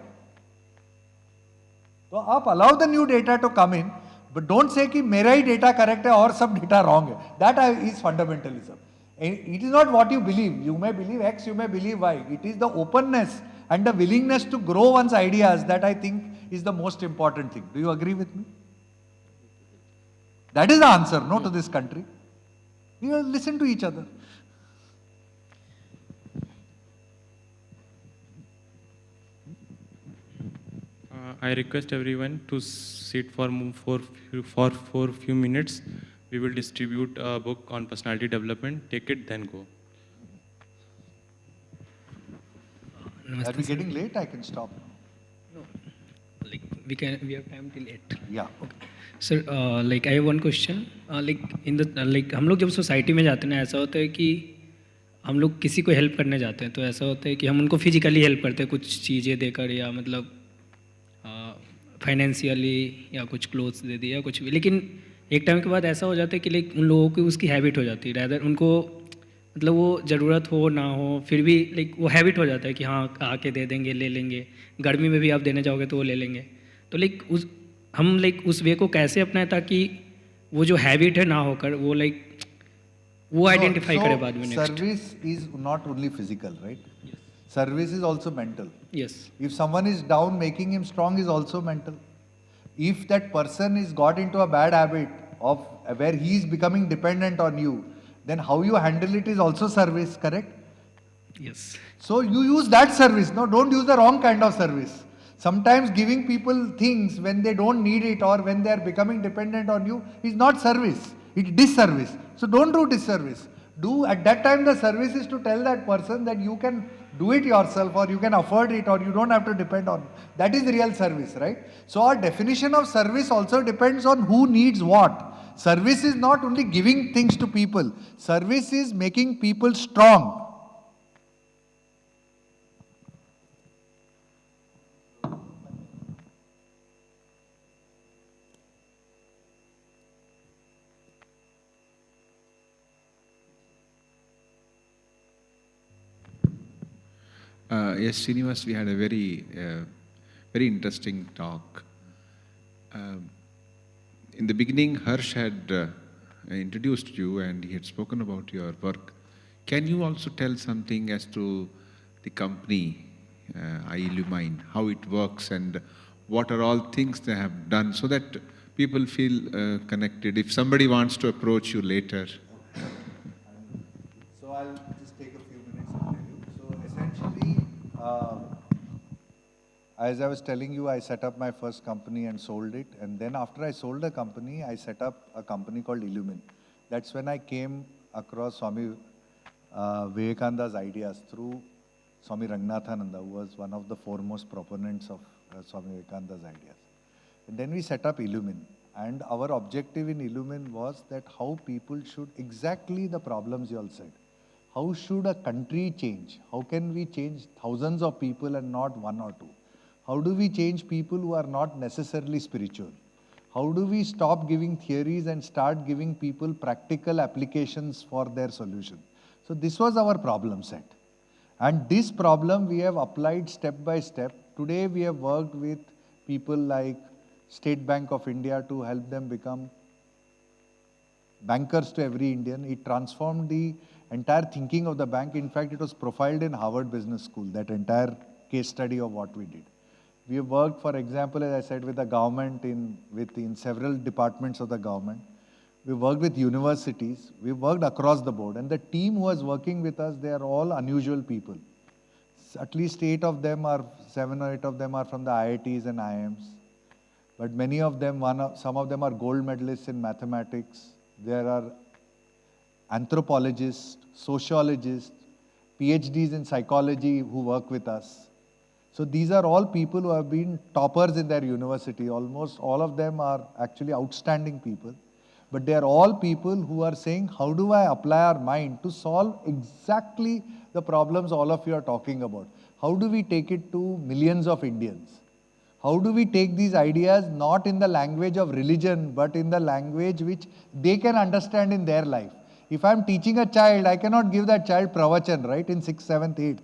तो आप allow the new data to come in, but don't say कि मेरा ही डेटा करेक्ट है और सब डेटा रॉन्ग है. That is fundamentalism. It is not what you believe. You may believe x, you may believe Y. It is the openness and the willingness to grow one's ideas that I think is the most important thing. Do you agree with me? That is the answer, no, to this country. We will listen to each other. I request everyone to sit for few minutes. We will distribute a book on personality development. Take it, then go. Are we getting late? I can stop. No, like we have time till 8. Yeah. Okay. Sir, like I have one question. Like in the हम लोग जब society में जाते हैं ना, ऐसा होता है कि हम लोग किसी को हेल्प करने जाते हैं, तो ऐसा होता है कि हम उनको फिजिकली हेल्प करते हैं, कुछ चीज़ें देकर, या मतलब फाइनेंशियली, या कुछ क्लोथ्स दे दिया, कुछ भी. लेकिन एक टाइम के बाद ऐसा हो जाता है कि लाइक उन लोगों की उसकी हैबिट हो जाती है, रैदर उनको मतलब वो ज़रूरत हो ना हो फिर भी लाइक वो हैबिट हो जाता है कि हाँ आके दे देंगे, ले लेंगे. गर्मी में भी आप देने जाओगे तो वो ले लेंगे. तो लाइक हम उस वे को कैसे अपनाएं ताकि वो जो हैबिट है ना होकर वो वो आइडेंटिफाई करे बाद में. Service is not only physical, right? Service is also mental. Yes. If someone is down, making him strong is also mental. If that person is got into a bad habit of where he is becoming dependent on you, then how you handle it is also service, correct? Yes. So you use that service, no, don't use the wrong kind of service. Sometimes giving people things when they don't need it or when they are becoming dependent on you is not service, it's disservice. So don't do disservice. Do at that time the service is to tell that person that you can do it yourself or you can afford it or you don't have to depend on. That is real service, right? So our definition of service also depends on who needs what. Service is not only giving things to people. Service is making people strong. Yes, Srinivas, we had a very interesting talk. Um, in the beginning, Harsh had introduced you and he had spoken about your work. Can you also tell something as to the company, Illumine, how it works and what are all things they have done so that people feel connected? If somebody wants to approach you later. So I'll just take a few minutes and tell you. So essentially, as I was telling you, I set up my first company and sold it. And then after I sold the company, I set up a company called Illumine. That's when I came across Swami Vivekananda's ideas through Swami Ranganathananda, who was one of the foremost proponents of Swami Vivekananda's ideas. And then we set up Illumine. And our objective in Illumine was that how people should, exactly the problems you all said. How should a country change? How can we change thousands of people and not one or two? How do we change people who are not necessarily spiritual? How do we stop giving theories and start giving people practical applications for their solution? So this was our problem set. And this problem we have applied step by step. Today we have worked with people like State Bank of India to help them become bankers to every Indian. It transformed the entire thinking of the bank. In fact, it was profiled in Harvard Business School, that entire case study of what we did. We have worked, for example, as I said, with the government in several departments of the government. We worked with universities. We worked across the board. And the team who was working with us, they are all unusual people. At least 7 or 8 of them are from the IITs and IIMs. But many of them, some of them are gold medalists in mathematics. There are anthropologists, sociologists, PhDs in psychology who work with us. So these are all people who have been toppers in their university. Almost all of them are actually outstanding people. But they are all people who are saying, how do I apply our mind to solve exactly the problems all of you are talking about? How do we take it to millions of Indians? How do we take these ideas not in the language of religion, but in the language which they can understand in their life? If I'm teaching a child, I cannot give that child pravachan, right, in 6th, 7th, 8th.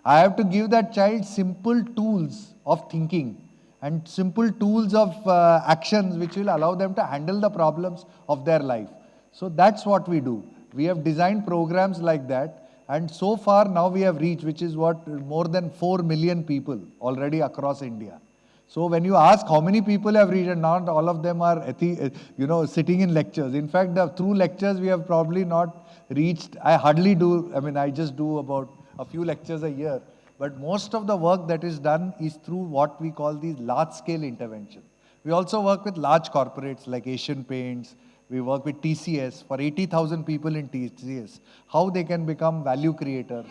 I have to give that child simple tools of thinking and simple tools of actions which will allow them to handle the problems of their life. So that's what we do. We have designed programs like that, and so far now we have reached, which is what, more than 4 million people already across India. So when you ask how many people have reached, and not all of them are sitting in lectures. In fact, through lectures we have probably not reached, I just do about a few lectures a year. But most of the work that is done is through what we call these large-scale interventions. We also work with large corporates like Asian Paints. We work with TCS, for 80,000 people in TCS, how they can become value creators.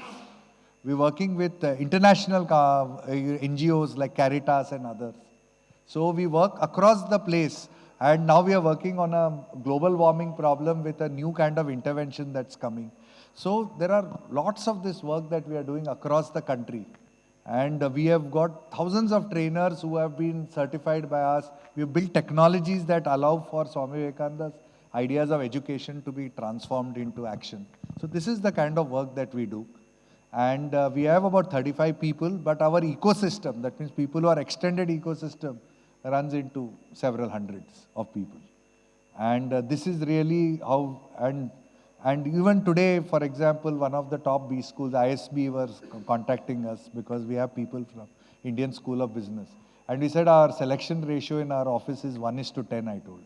We're working with international NGOs like Caritas and others. So we work across the place. And now we are working on a global warming problem with a new kind of intervention that's coming. So there are lots of this work that we are doing across the country. And we have got thousands of trainers who have been certified by us. We have built technologies that allow for Swami Vivekananda's ideas of education to be transformed into action. So this is the kind of work that we do. And we have about 35 people, but our ecosystem, that means people who are extended ecosystem, runs into several hundreds of people. And this is really how, and even today, for example, one of the top B schools, ISB, was contacting us because we have people from Indian School of Business. And we said our selection ratio in our office is 1:10, I told him,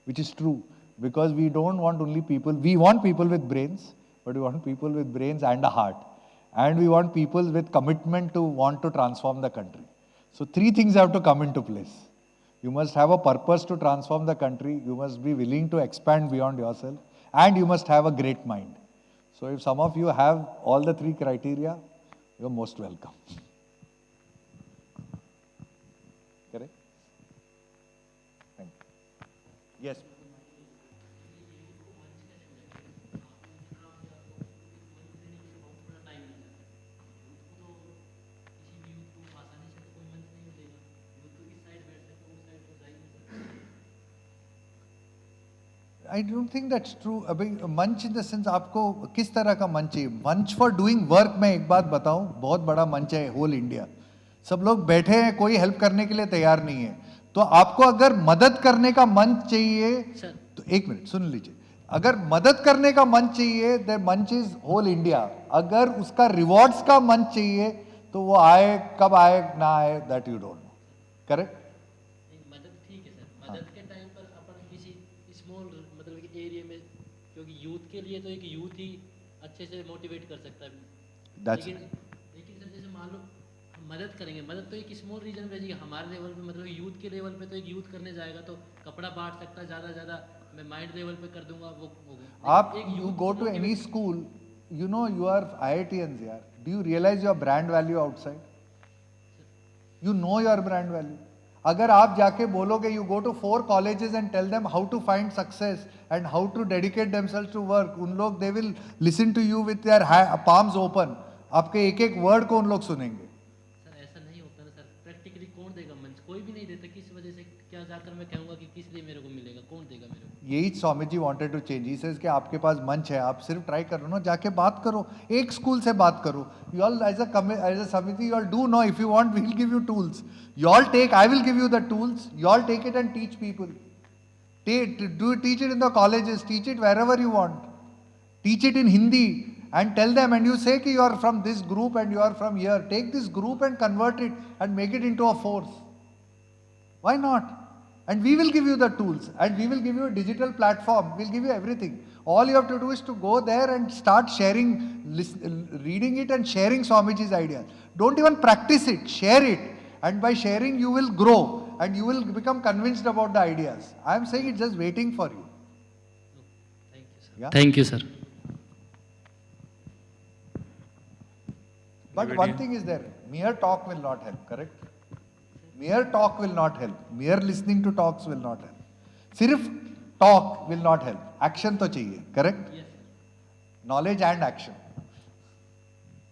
which is true, because we don't want only people, we want people with brains, but we want people with brains and a heart. And we want people with commitment to want to transform the country. So 3 things have to come into place. You must have a purpose to transform the country. You must be willing to expand beyond yourself. And you must have a great mind. So if some of you have all the 3 criteria, you're most welcome. Correct? Thank you. Yes. I don't think that's true. अभी मंच in the sense आपको किस तरह का मंच चाहिए? मंच for doing work में एक बात बताऊं, बहुत बड़ा मंच है whole India. सब लोग बैठे हैं, कोई हेल्प करने के लिए तैयार नहीं है. तो आपको अगर मदद करने का मंच चाहिए, तो एक मिनट सुन लीजिए. अगर मदद करने का मंच चाहिए, the मंच is whole India. अगर उसका रिवॉर्ड्स का मंच चाहिए, तो वो आए कब आए ना आए, that you don't know. Correct? मदद ठीक है सर, मदद के टाइम पर अपन किसी स्मॉल मतलब कि एरिया में, क्योंकि यूथ के लिए तो एक यूथ ही अच्छे से मोटिवेट कर सकता है. लेकिन सर जैसे मान लो हम मदद करेंगे, मदद तो एक स्मॉल रीजन में भेजिए. हमारे लेवल पे मतलब यूथ के लेवल पे तो एक यूथ करने जाएगा तो कपड़ा बांट सकता है, ज़्यादा मैं माइंड लेवल पे कर दूंगा वो आप you go to any school, you know you are IITians यार. Do you realize your brand value outside? You know your brand value. अगर आप जाके बोलोगे you go to 4 colleges and tell them how to find success and how to dedicate themselves to work, उन लोग they will listen to you with their palms open. आपके एक एक word को उन लोग सुनेंगे. सर ऐसा नहीं होता ना सर, प्रैक्टिकली कौन देगा मंच? कोई भी नहीं देता. किस वजह से क्या जाकर मैं कहूँगा कि किस लिए मेरे को मिलेगा, कौन देगा मेरे को? यही Swami ji wanted to change. He says कि आपके पास मंच है, आप सिर्फ ट्राई करो ना, जाके बात करो, एक स्कूल से बात करो. यू ऑल एज अ समिति, you all do know, if you want we will give you tools. You all take, I will give you the tools. You all take it and teach people. Teach it in the colleges, teach it wherever you want. Teach it in Hindi and tell them, and you say कि you are from this group and you are from here. Take this group and convert it and make it into a force. Why not? And we will give you the tools and we will give you a digital platform. We'll give you everything. All you have to do is to go there and start sharing, reading it and sharing Swamiji's ideas. Don't even practice it, share it. And by sharing, you will grow and you will become convinced about the ideas. I am saying it's just waiting for you. Thank you sir. Yeah? Thank you sir. But one thing is there, mere talk will not help, correct? Mere talk will not help. Mere listening to talks will not help. सिर्फ talk will not help. Action तो चाहिए, correct? Yes. Knowledge and action.